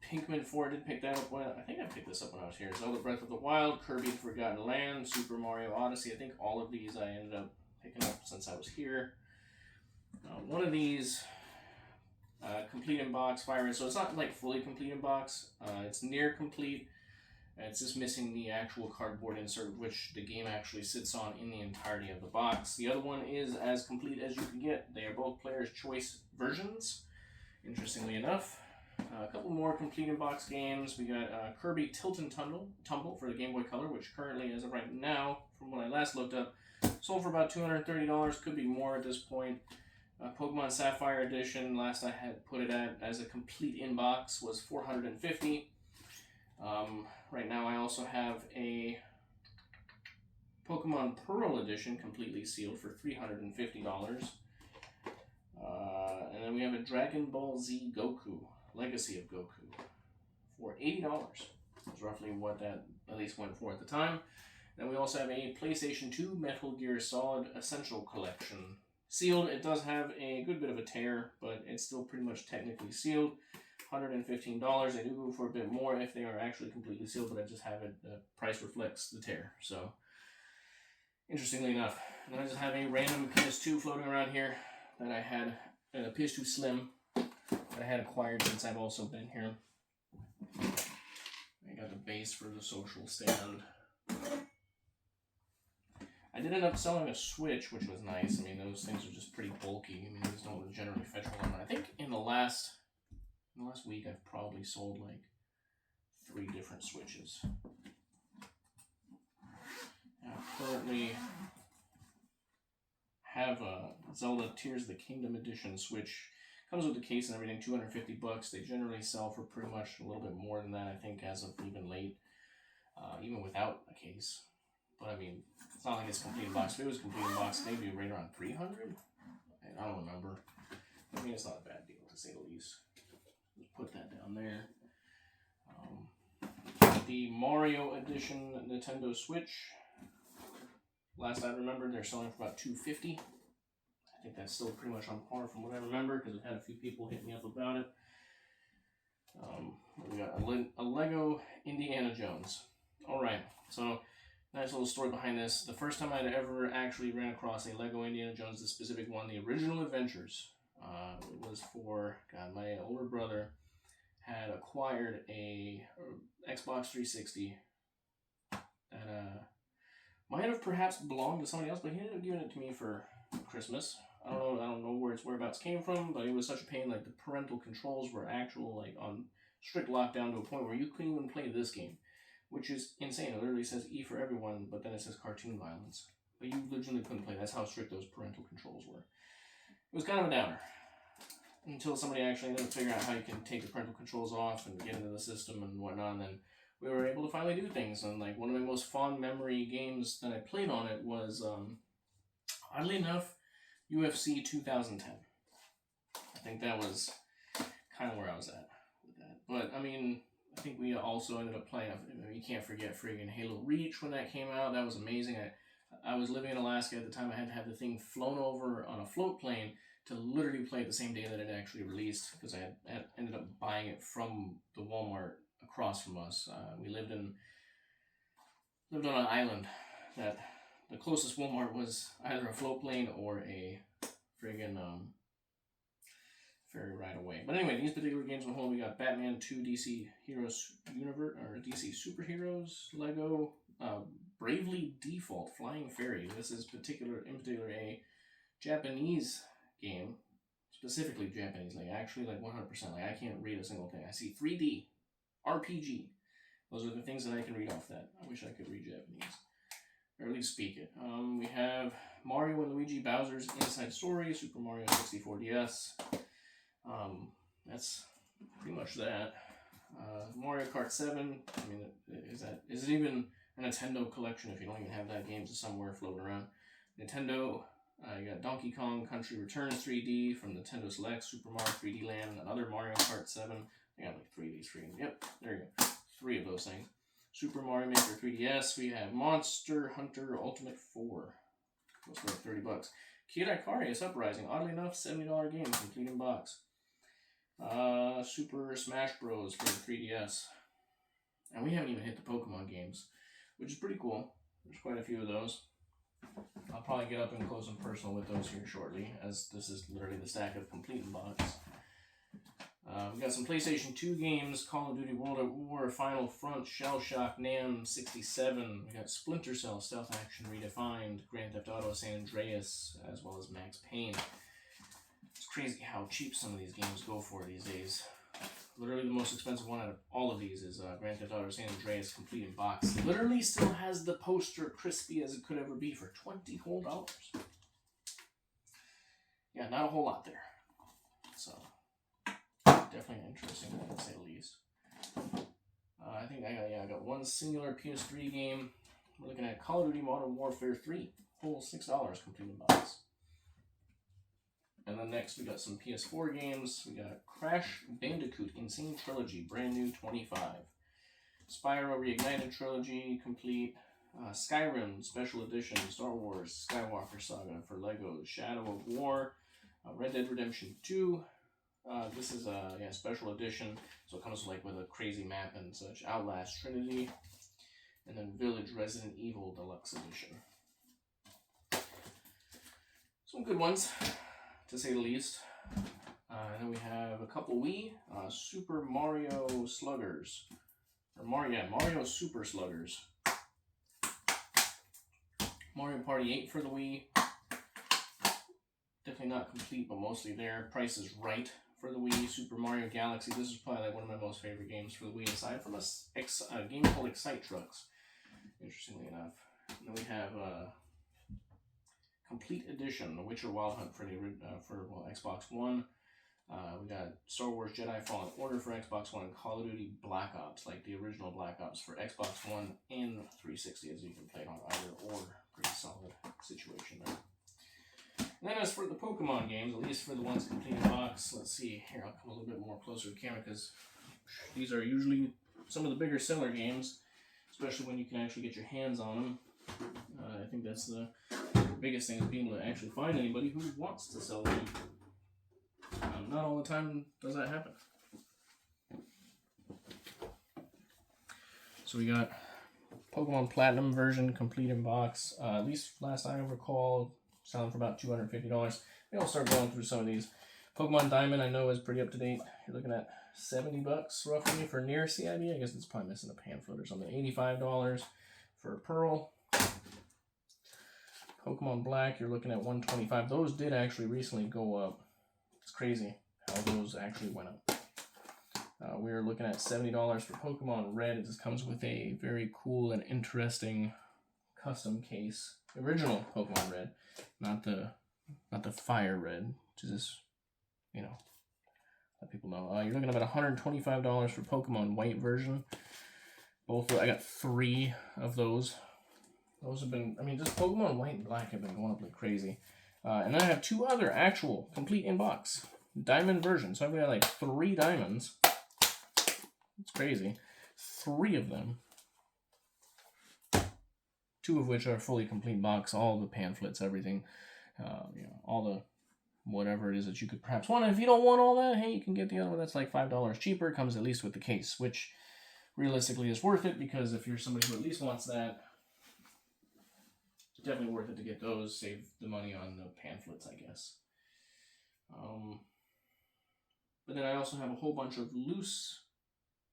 Pinkman 4, I did pick that up I think I picked this up when I was here. Zelda Breath of the Wild, Kirby the Forgotten Land, Super Mario Odyssey. I think all of these I ended up picking up since I was here. One of these, complete in box, Fire Red. So it's not like fully complete in box. It's near complete. It's just missing the actual cardboard insert, which the game actually sits on in the entirety of the box. The other one is as complete as you can get. They are both player's choice versions, interestingly enough. A couple more complete in box games. We got Kirby Tilt and Tumble for the Game Boy Color, which currently, as of right now, from what I last looked up, sold for about $230. Could be more at this point. Pokemon Sapphire Edition, last I had put it at as a complete in box, was $450. Right now, I also have a Pokemon Pearl Edition, completely sealed, for $350. And then we have a Dragon Ball Z Goku, Legacy of Goku, for $80. That's roughly what that at least went for at the time. Then we also have a PlayStation 2 Metal Gear Solid Essential Collection. Sealed, it does have a good bit of a tear, but it's still pretty much technically sealed. $115. They do go for a bit more if they are actually completely sealed, but I just have it, the price reflects the tear. So, interestingly enough. And then I just have a random PS2 floating around here that I had, a PS2 Slim, that I had acquired since I've also been here. I got the base for the social stand. I did end up selling a Switch, which was nice. I mean, those things are just pretty bulky. I mean, these don't generally fetch a lot. I think in the last week, I've probably sold like 3 different Switches. I currently have a Zelda Tears of the Kingdom Edition Switch. Comes with the case and everything, $250. They generally sell for pretty much a little bit more than that, I think, as of even late, even without a case. But I mean, it's not like it's complete in box. If it was complete in box, maybe right around $300. I don't remember. I mean, it's not a bad deal to say the least. Just put that down there. The Mario Edition Nintendo Switch. Last I remember, they're selling for about $250. I think that's still pretty much on par from what I remember, because I've had a few people hit me up about it. We got a Lego Indiana Jones. Alright, so nice little story behind this. The first time I'd ever actually ran across a Lego Indiana Jones, the specific one, the Original Adventures, it was for, my older brother had acquired a Xbox 360 that might have perhaps belonged to somebody else, but he ended up giving it to me for Christmas. I don't know where its whereabouts came from, but it was such a pain. Like, the parental controls were actual, like, on strict lockdown to a point where you couldn't even play this game, which is insane. It literally says E for everyone, but then it says cartoon violence. But you literally couldn't play. That's how strict those parental controls were. It was kind of a downer. Until somebody actually ended up figuring out how you can take the parental controls off and get into the system and whatnot, and then we were able to finally do things. And like, one of my most fond memory games that I played on it was, oddly enough, UFC 2010. I think that was kind of where I was at with that. But, I mean, I think we also ended up playing, you can't forget friggin' Halo Reach when that came out. That was amazing. I was living in Alaska at the time. I had to have the thing flown over on a float plane to literally play it the same day that it actually released, because I had ended up buying it from the Walmart across from us. We lived on an island that the closest Walmart was either a float plane or a friggin' ferry ride away. But anyway, these particular games on home, we got Batman 2 DC Heroes Universe, or DC Superheroes, Lego, Bravely Default Flying Fairy. This is in particular a Japanese game, specifically Japanese, like actually like 100%. Like, I can't read a single thing. I see 3D, RPG. Those are the things that I can read off that. I wish I could read Japanese, or at least speak it. We have Mario and Luigi Bowser's Inside Story, Super Mario 64 DS. That's pretty much that. Mario Kart 7. I mean, is it even a Nintendo collection if you don't even have that game somewhere floating around? Nintendo. You got Donkey Kong Country Returns 3D from Nintendo Select, Super Mario 3D Land, another Mario Kart 7. I got like 3 of these freaking. Yep, there you go. 3 of those things. Super Mario Maker 3DS. We have Monster Hunter Ultimate 4. That's like $30. Kid Icarus Uprising. Oddly enough, $70 game, complete in box. Super Smash Bros. For the 3DS. And we haven't even hit the Pokemon games, which is pretty cool. There's quite a few of those. I'll probably get up and close and personal with those here shortly, as this is literally the stack of complete in box. We got some PlayStation 2 games, Call of Duty World at War, Final Front, Shell Shock, NAM 67. We got Splinter Cell, Stealth Action Redefined, Grand Theft Auto San Andreas, as well as Max Payne. It's crazy how cheap some of these games go for these days. literally the most expensive one out of all of these is Grand Theft Auto San Andreas Complete in Box. Literally still has the poster crispy as it could ever be for $20 whole. Yeah, not a whole lot there. So, definitely an interesting one to say the least. I think I got one singular PS3 game. We're looking at Call of Duty Modern Warfare 3, whole $6 complete in box. And then next we got some PS4 games. We got Crash Bandicoot Insane Trilogy, brand new, $25. Spyro Reignited Trilogy, complete. Skyrim Special Edition, Star Wars Skywalker Saga for Legos, Shadow of War, Red Dead Redemption 2. This is a special edition, so it comes like with a crazy map and such. Outlast Trinity, and then Village Resident Evil Deluxe Edition. Some good ones, to say the least. And then we have a couple Wii, Super Mario Sluggers, or Mario Super Sluggers. Mario Party 8 for the Wii. Definitely not complete, but mostly there. Price is right for the Wii. Super Mario Galaxy. This is probably like one of my most favorite games for the Wii, aside from a game called Excite Trucks, interestingly enough. And then we have Complete Edition, The Witcher Wild Hunt for Xbox One. We got Star Wars Jedi Fallen Order for Xbox One and Call of Duty Black Ops, like the original Black Ops for Xbox One and 360, as you can play it on either or. Pretty solid situation there. And then as for the Pokemon games, at least for the ones complete in box, let's see, here I'll come a little bit more closer to the camera because these are usually some of the bigger seller games, especially when you can actually get your hands on them. I think that's the biggest thing, is being able to actually find anybody who wants to sell them. Not all the time does that happen. So we got Pokemon Platinum version complete in box. At least last I recall, selling for about $250. Maybe I'll start going through some of these. Pokemon Diamond I know is pretty up to date. You're looking at $70 roughly for near CIB. I guess it's probably missing a pamphlet or something. $85 for Pearl. Pokemon Black, you're looking at $125. Those did actually recently go up. It's crazy how those actually went up. We're looking at $70 for Pokemon Red. It just comes with a very cool and interesting custom case. Original Pokemon Red, not the Fire Red, which is just, let people know. You're looking at about $125 for Pokemon White version. Both, I got 3 of those. Those have been, just Pokemon White and Black have been going up like crazy. And then I have 2 other actual complete in-box Diamond versions. So I've got like 3 diamonds. It's crazy. 3 of them. 2 of which are fully complete box, all the pamphlets, everything, all the whatever it is that you could perhaps want. And if you don't want all that, hey, you can get the other one that's like $5 cheaper. It comes at least with the case, which realistically is worth it, because if you're somebody who at least wants that, it's definitely worth it to get those. Save the money on the pamphlets, I guess. But then I also have a whole bunch of loose.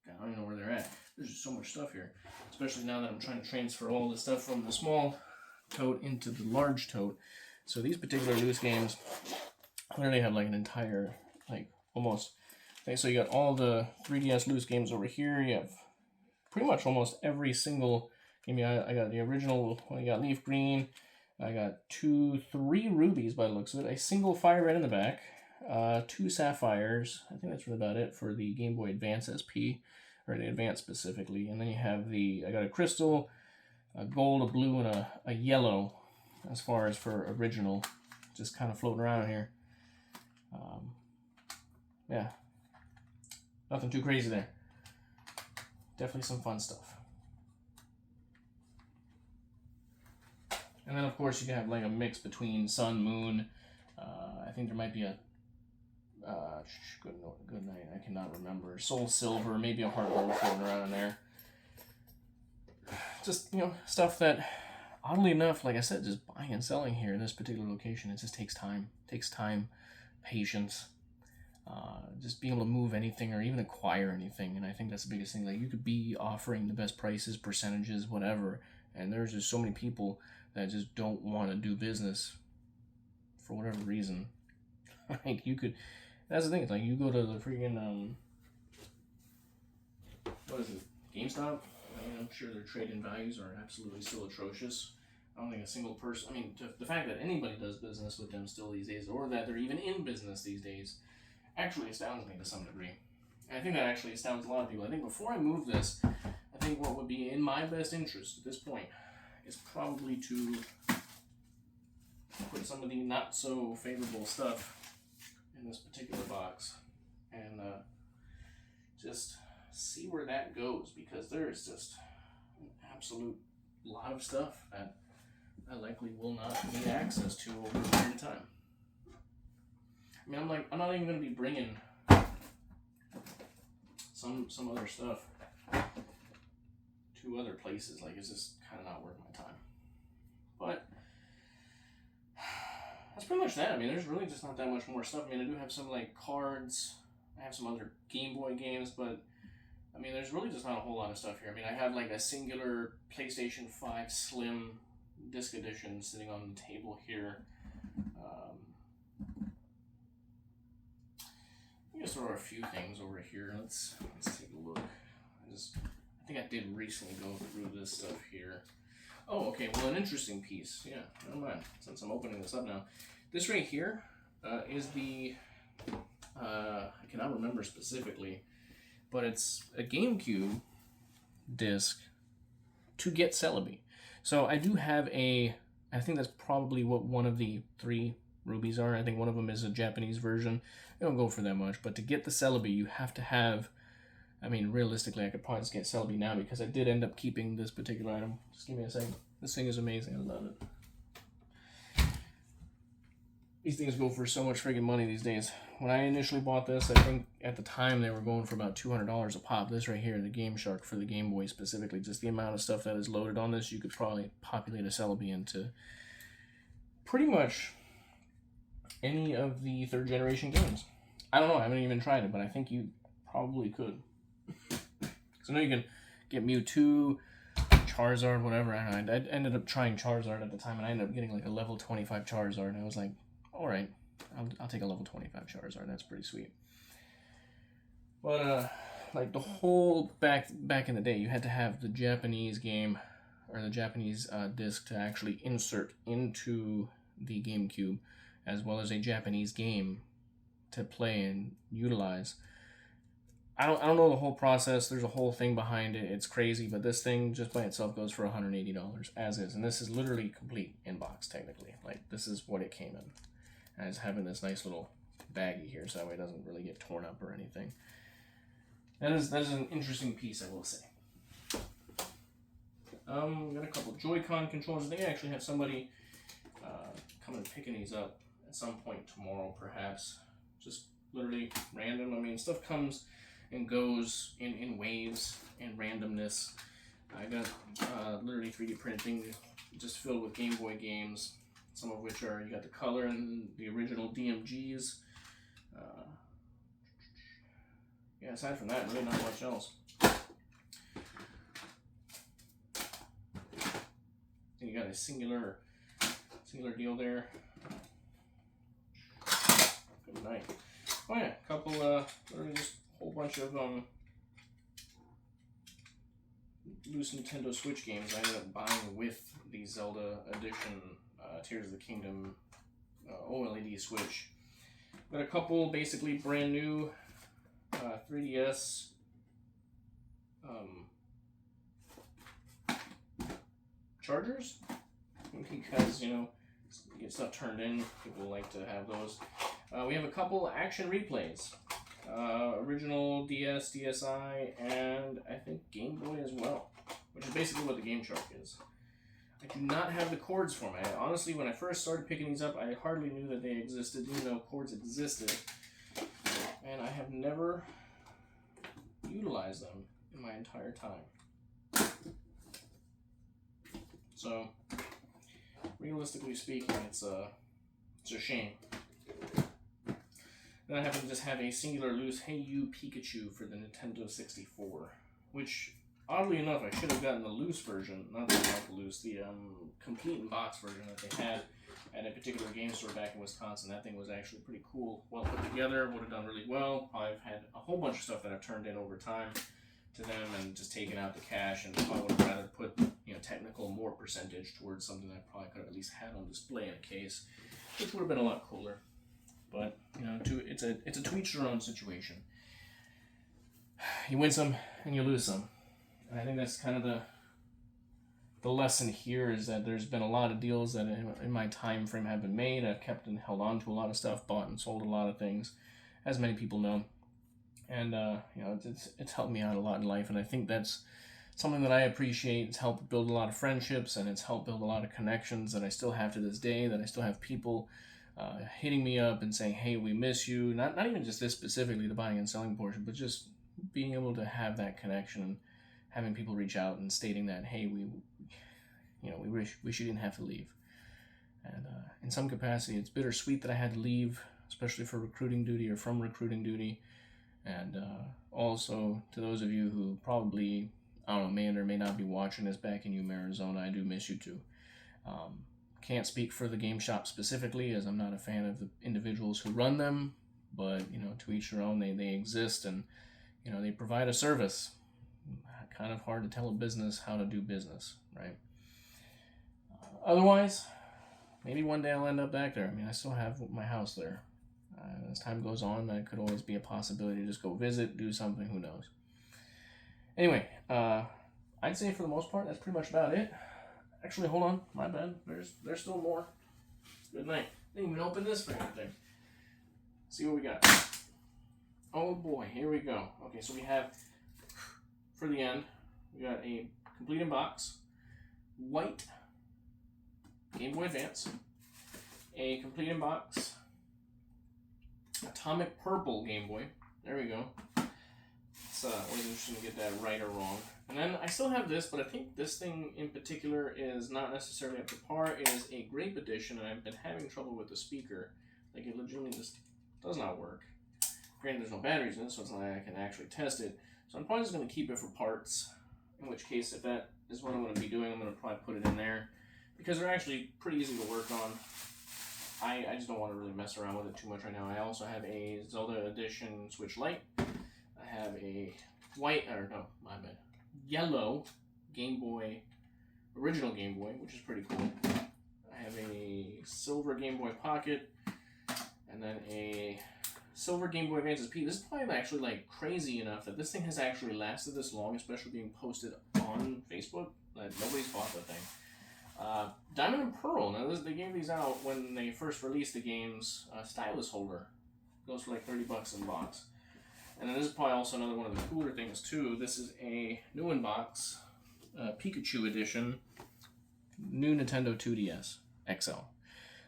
I don't even know where they're at. There's just so much stuff here, especially now that I'm trying to transfer all the stuff from the small tote into the large tote. So these particular loose games, I literally have like an entire, almost. Okay, so you got all the 3DS loose games over here. You have pretty much almost every single game. I got the original. I got Leaf Green. I got 3 rubies by the looks of it. A single Fire Red in the back. 2 sapphires. I think that's really about it for the Game Boy Advance SP, or the Advance specifically. And then you have I got a crystal, a gold, a blue, and a yellow, as far as for original, just kind of floating around here. Yeah, nothing too crazy there. Definitely some fun stuff. And then of course you can have like a mix between Sun, Moon. I think there might be a good night. I cannot remember. Soul Silver, maybe a Heart Gold floating around in there. Just stuff that, oddly enough, like I said, just buying and selling here in this particular location, it just takes time. It takes time, patience. Just being able to move anything or even acquire anything, and I think that's the biggest thing. Like, you could be offering the best prices, percentages, whatever, and there's just so many people that just don't want to do business for whatever reason. Like, you could. That's the thing. It's like you go to the freaking what is it, GameStop? I mean, I'm sure their trade-in values are absolutely still atrocious. I don't think a single person, I mean, the fact that anybody does business with them still these days, or that they're even in business these days, actually astounds me to some degree. And I think that actually astounds a lot of people. I think before I move this, I think what would be in my best interest at this point is probably to put some of the not so favorable stuff in this particular box and just see where that goes, because there is just an absolute lot of stuff that I likely will not need access to over a period of time. I mean, I'm not even going to be bringing some other stuff to other places. Like, it's just kind of not worth my time. But that's pretty much that. I mean, there's really just not that much more stuff. I mean, I do have some, like, cards. I have some other Game Boy games, but I mean, there's really just not a whole lot of stuff here. I mean, I have, like, a singular PlayStation 5 Slim disc edition sitting on the table here. I guess there are a few things over here. Let's take a look. I think I did recently go through this stuff here. Oh, okay. Well, an interesting piece. Yeah, never mind. Since I'm opening this up now, this right here is the I cannot remember specifically, but it's a GameCube disc to get Celebi. So I do have I think that's probably what one of the 3 rubies are. I think one of them is a Japanese version. They don't go for that much, but to get the Celebi, you have to have, I mean, realistically, I could probably just get Celebi now because I did end up keeping this particular item. Just give me a second. This thing is amazing. I love it. These things go for so much friggin' money these days. When I initially bought this, I think at the time they were going for about $200 a pop. This right here, the Game Shark for the Game Boy specifically, just the amount of stuff that is loaded on this, you could probably populate a Celebi into pretty much any of the 3rd generation games. I don't know, I haven't even tried it, but I think you probably could. So now you can get Mewtwo, Charizard, whatever. I don't know. I ended up trying Charizard at the time, and I ended up getting like a level 25 Charizard, and I was like, alright, I'll take a level 25 Charizard. That's pretty sweet. But like the whole back in the day, you had to have the Japanese game or the Japanese disc to actually insert into the GameCube, as well as a Japanese game to play and utilize. I don't know the whole process. There's a whole thing behind it. It's crazy, but this thing just by itself goes for $180 as is, and this is literally complete in box technically. Like, this is what it came in. And it's having this nice little baggie here, so that way it doesn't really get torn up or anything. That is an interesting piece, I will say. Got a couple Joy-Con controllers. I think I actually have somebody coming and picking these up at some point tomorrow, perhaps. Just literally random. I mean, stuff comes and goes in waves and randomness. I got literally 3D printing just filled with Game Boy games, some of which are, you got the color and the original DMGs. Yeah, aside from that, really not much else. You got a singular deal there. Good night. Oh yeah, a couple, literally just a whole bunch of loose Nintendo Switch games I ended up buying with the Zelda edition, Tears of the Kingdom OLED Switch. Got a couple basically brand new 3DS chargers, because, you know, get stuff turned in, people like to have those. We have a couple action replays, original DS, DSi, and I think Game Boy as well, which is basically what the Game Shark is. I do not have the cords for them. Honestly, when I first started picking these up, I hardly knew that they existed, didn't know cords existed, and I have never utilized them in my entire time. So, realistically speaking, it's a shame. Then I happen to just have a singular loose Hey You Pikachu for the Nintendo 64, which, oddly enough, I should have gotten the loose version, not the loose, the complete in box version that they had at a particular game store back in Wisconsin. That thing was actually pretty cool, well put together, would have done really well. I've had a whole bunch of stuff that I've turned in over time, to them and just taken out the cash, and if I would have rather put, you know, technical more percentage towards something that I probably could have at least had on display in a case, which would have been a lot cooler. But, you know, it's a to each their own situation. You win some and you lose some. And I think that's kind of the lesson here, is that there's been a lot of deals that in my time frame have been made. I've kept and held on to a lot of stuff, bought and sold a lot of things, as many people know. And, you know, it's helped me out a lot in life, and I think that's something that I appreciate. It's helped build a lot of friendships, and it's helped build a lot of connections that I still have to this day, that I still have people hitting me up and saying, hey, we miss you. Not even just this specifically, the buying and selling portion, but just being able to have that connection and having people reach out and stating that, hey, we wish you didn't have to leave. And in some capacity, it's bittersweet that I had to leave, especially for recruiting duty or from recruiting duty. And also, to those of you who probably, I don't know, may or may not be watching this back in Yuma, Arizona, I do miss you too. Can't speak for the game shop specifically, as I'm not a fan of the individuals who run them, but, you know, to each their own. They exist, and, you know, they provide a service. Kind of hard to tell a business how to do business, right? Otherwise, maybe one day I'll end up back there. I mean, I still have my house there. As time goes on, that could always be a possibility to just go visit, do something, who knows. Anyway, I'd say for the most part, that's pretty much about it. Actually, hold on, my bad. There's still more. Good night. Didn't even open this freaking thing. See what we got. Oh boy, here we go. Okay, so we have, for the end, we got a complete in box, white Game Boy Advance, a complete in box atomic purple Game Boy. There we go. It's always interesting to get that right or wrong. And then I still have this, but I think this thing in particular is not necessarily up to par. It is a grape edition, and I've been having trouble with the speaker. Like, it legitimately just does not work. Granted, there's no batteries in it, so it's not like I can actually test it. So I'm probably just going to keep it for parts, in which case, if that is what I'm going to be doing, I'm going to probably put it in there, because they're actually pretty easy to work on. I just don't want to really mess around with it too much right now. I also have a Zelda Edition Switch Lite. I have a yellow Game Boy, original Game Boy, which is pretty cool. I have a silver Game Boy Pocket, and then a silver Game Boy Advance SP. This is probably actually like crazy enough that this thing has actually lasted this long, especially being posted on Facebook, that nobody's bought the thing. Diamond and Pearl. Now, they gave these out when they first released the game's stylus holder. Goes for like $30 in box. And then this is probably also another one of the cooler things too. This is a new in box, Pikachu edition, new Nintendo 2DS XL.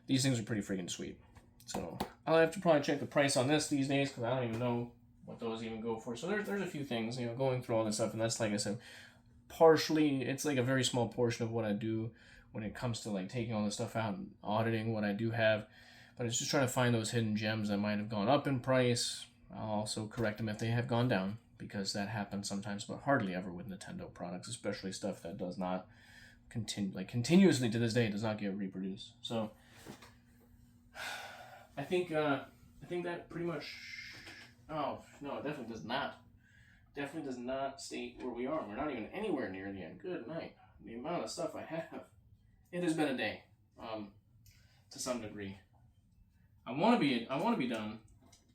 These things are pretty freaking sweet. So I'll have to probably check the price on this these days, because I don't even know what those even go for. So there's a few things, you know, going through all this stuff, and that's, like I said, partially, it's like a very small portion of what I do when it comes to like taking all this stuff out and auditing what I do have. But it's just trying to find those hidden gems that might have gone up in price. I'll also correct them if they have gone down, because that happens sometimes, but hardly ever with Nintendo products, especially stuff that does not continuously to this day does not get reproduced. So I think that pretty much. Oh no, it definitely does not. Definitely does not state where we are. We're not even anywhere near the end. Good night. The amount of stuff I have. It has been a day, to some degree. I want to be done.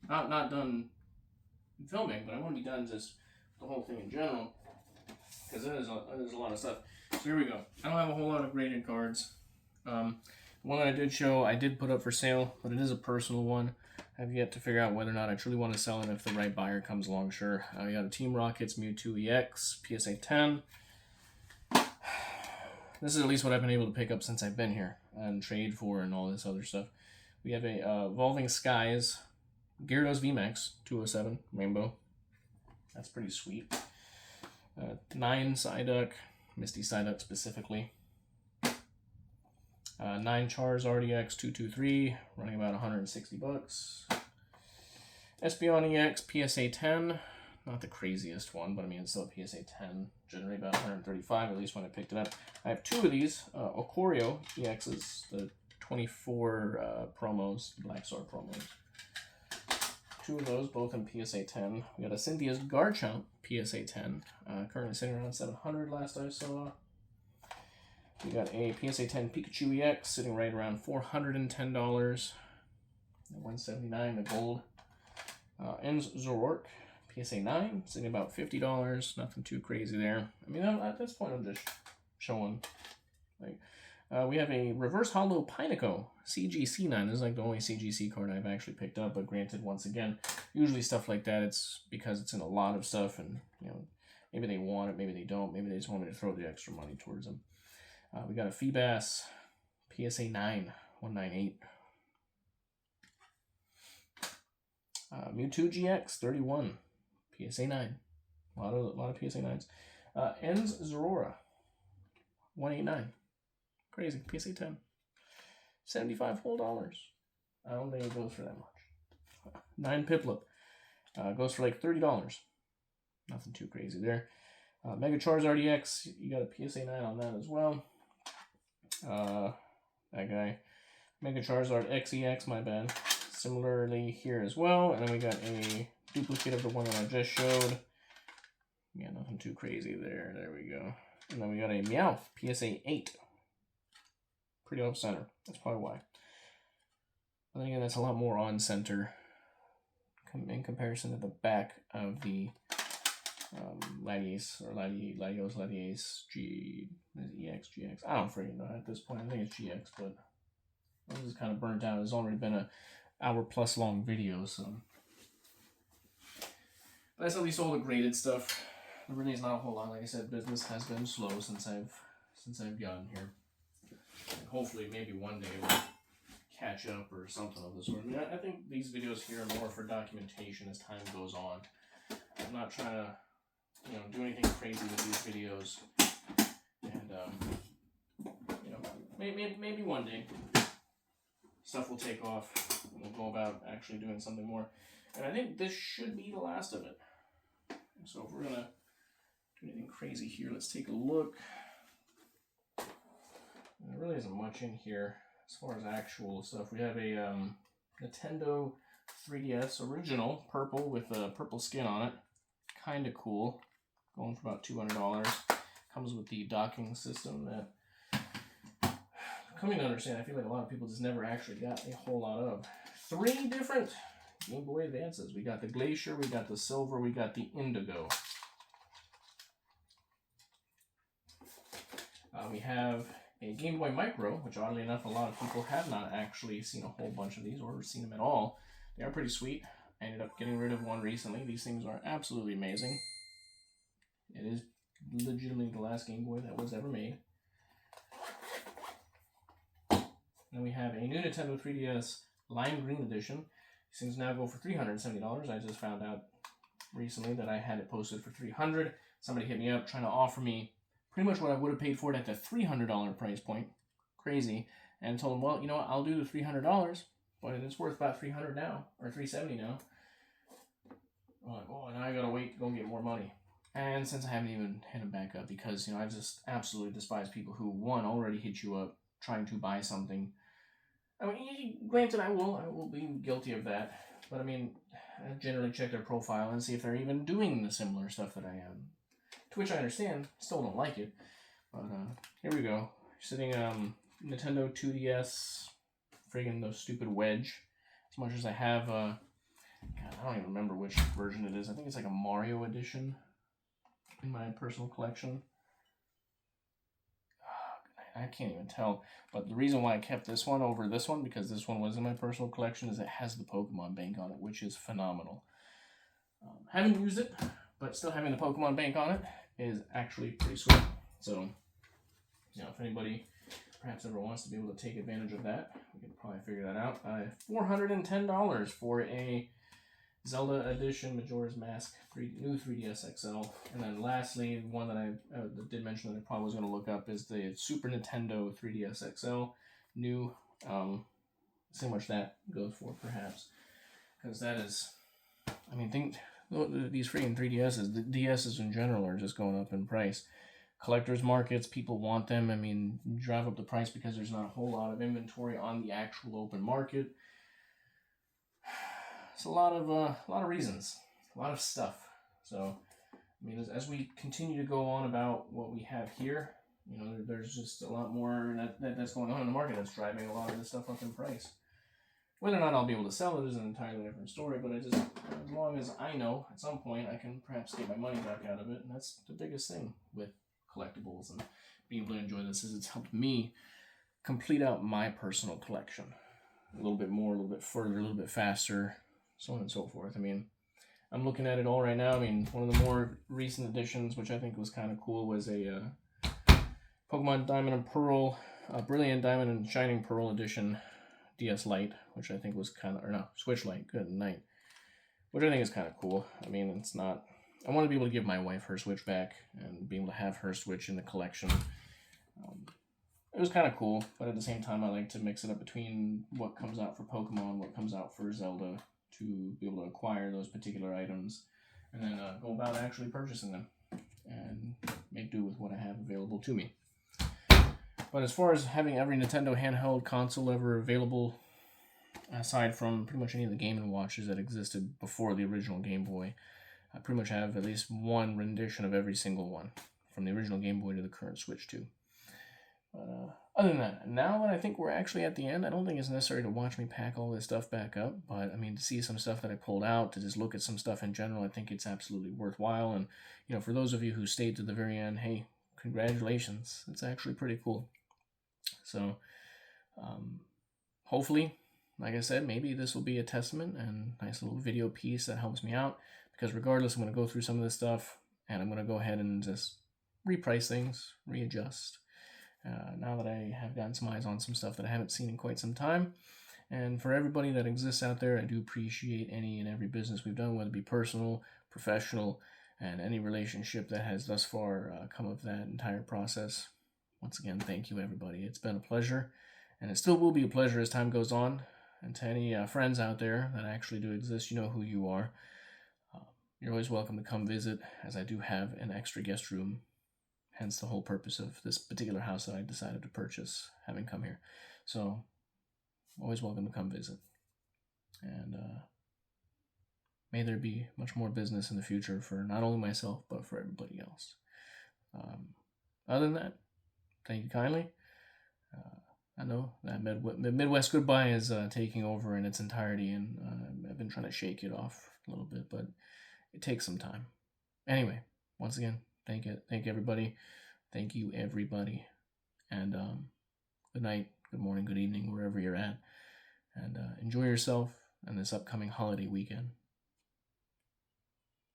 Not done filming, but I want to be done just the whole thing in general, because there's a lot of stuff. So here we go. I don't have a whole lot of graded cards. The one that I did show, I did put up for sale, but it is a personal one. I have yet to figure out whether or not I truly want to sell it if the right buyer comes along. Sure. I got a Team Rockets Mewtwo EX PSA 10. This is at least what I've been able to pick up since I've been here and trade for and all this other stuff. We have a Evolving Skies Gyarados VMAX 207 Rainbow. That's pretty sweet. 9 Psyduck, Misty Psyduck specifically. 9 Charizard EX 223, running about $160. Espeon EX PSA 10, not the craziest one, but I mean it's still a PSA 10, generally about 135 at least when I picked it up. I have 2 of these Ocorio EXs, the 24 promos, Black Sword promos. 2 of those, both in PSA 10. We got a Cynthia's Garchomp PSA 10, currently sitting around 700 last I saw. We got a PSA 10 Pikachu EX sitting right around $410. 179 the gold. Ends Zoroark PSA 9 sitting about $50. Nothing too crazy there. I mean, at this point, I'm just showing. Like, we have a reverse holo Pineco CGC9. This is like the only CGC card I've actually picked up. But granted, once again, usually stuff like that, it's because it's in a lot of stuff, and you know, maybe they want it, maybe they don't, maybe they just want me to throw the extra money towards them. We got a Feebas PSA 9 198. Mewtwo GX 31 PSA 9. A lot of PSA 9s. Ends Zorora 189. Crazy. PSA 10. $75 whole. I don't think it goes for that much. 9 Piplup. Goes for like $30. Nothing too crazy there. Mega Charizard EX. You got a PSA 9 on that as well. That guy. Mega Charizard XEX, my bad. Similarly here as well. And then we got a duplicate of the one that I just showed. Yeah, nothing too crazy there. There we go. And then we got a Meowth PSA 8. Pretty off center. That's probably why. But then again, that's a lot more on center in comparison to the back of the Latias or Latios, Latias, EX, GX. I don't freaking know at this point. I think it's GX, but this is kind of burnt out. It's already been an hour-plus long video, so. But that's at least all the graded stuff. There really is not a whole lot. Like I said, business has been slow since I've gotten here. And hopefully, maybe one day we'll catch up or something of the sort. I mean, I think these videos here are more for documentation as time goes on. I'm not trying to, you know, do anything crazy with these videos. And, you know, maybe one day stuff will take off and we'll go about actually doing something more. And I think this should be the last of it. So if we're going to do anything crazy here, let's take a look. There really isn't much in here as far as actual stuff. We have a Nintendo 3DS original, purple with a purple skin on it. Kind of cool. Going for about $200. Comes with the docking system that, coming to understand, I feel like a lot of people just never actually got a whole lot of. 3 different Game Boy Advances. We got the Glacier, we got the Silver, we got the Indigo. We have a Game Boy Micro, which oddly enough, a lot of people have not actually seen a whole bunch of these or seen them at all. They are pretty sweet. I ended up getting rid of one recently. These things are absolutely amazing. It is legitimately the last Game Boy that was ever made. Then we have a new Nintendo 3DS Lime Green Edition. These things now go for $370. I just found out recently that I had it posted for $300. Somebody hit me up trying to offer me pretty much what I would have paid for it at the $300 price point. Crazy. And I told them, well, you know what, I'll do the $300, but it's worth about $300 now, or $370 now. I'm like, oh, now I gotta wait to go get more money. And since I haven't even hit them back up, because, you know, I just absolutely despise people who, one, already hit you up trying to buy something. I mean, granted, I will be guilty of that, but I mean, I generally check their profile and see if they're even doing the similar stuff that I am. To which I understand, still don't like it. But here we go. Sitting Nintendo 2DS, friggin' the stupid Wedge. As much as I have, God, I don't even remember which version it is. I think it's like a Mario edition in my personal collection. I can't even tell. But the reason why I kept this one over this one, because this one was in my personal collection, is it has the Pokemon Bank on it, which is phenomenal. Haven't used it, but still having the Pokemon Bank on it is actually pretty sweet. So, you know, if anybody perhaps ever wants to be able to take advantage of that, we can probably figure that out. $410 for a Zelda Edition Majora's Mask new 3DS XL. And then lastly, one that I did mention that I probably was going to look up is the Super Nintendo 3DS XL. New. See how much that goes for, perhaps. Because that is, I mean, think these freaking 3DSs, the DSs in general are just going up in price. Collectors markets, people want them. I mean, drive up the price because there's not a whole lot of inventory on the actual open market. it's a lot of reasons, a lot of stuff. So, I mean, as we continue to go on about what we have here, you know, there's just a lot more that's going on in the market that's driving a lot of this stuff up in price. Whether or not I'll be able to sell it is an entirely different story, but as long as I know at some point I can perhaps get my money back out of it, and that's the biggest thing with collectibles and being able to enjoy this, is it's helped me complete out my personal collection a little bit more, a little bit further, a little bit faster, so on and so forth. I mean, I'm looking at it all right now. I mean, one of the more recent additions, which I think was kind of cool, was a Pokemon Diamond and Pearl, Brilliant Diamond and Shining Pearl edition DS Lite, which I think was kind of, or no, Switch Lite, good night, which I think is kind of cool. I mean, it's not, I want to be able to give my wife her Switch back and be able to have her Switch in the collection. It was kind of cool, but at the same time, I like to mix it up between what comes out for Pokemon, what comes out for Zelda, to be able to acquire those particular items, and then go about actually purchasing them, and make do with what I have available to me. But as far as having every Nintendo handheld console ever available, aside from pretty much any of the Game & Watches that existed before the original Game Boy, I pretty much have at least one rendition of every single one, from the original Game Boy to the current Switch 2. But other than that, now that I think we're actually at the end, I don't think it's necessary to watch me pack all this stuff back up, but I mean, to see some stuff that I pulled out, to just look at some stuff in general, I think it's absolutely worthwhile. And, you know, for those of you who stayed to the very end, hey, congratulations. It's actually pretty cool. So, hopefully, like I said, maybe this will be a testament and nice little video piece that helps me out, because regardless, I'm going to go through some of this stuff, and I'm going to go ahead and just reprice things, readjust. Now that I have gotten some eyes on some stuff that I haven't seen in quite some time. And for everybody that exists out there, I do appreciate any and every business we've done, whether it be personal, professional, and any relationship that has thus far come of that entire process. Once again, thank you, everybody. It's been a pleasure, and it still will be a pleasure as time goes on. And to any friends out there that actually do exist, you know who you are. You're always welcome to come visit, as I do have an extra guest room. Hence the whole purpose of this particular house that I decided to purchase, having come here. So, always welcome to come visit. And may there be much more business in the future for not only myself, but for everybody else. Other than that, thank you kindly. I know that Midwest Goodbye is taking over in its entirety, and I've been trying to shake it off a little bit, but it takes some time. Anyway, once again, thank you everybody. Thank you everybody. And good night, good morning, good evening, wherever you're at. And enjoy yourself and this upcoming holiday weekend.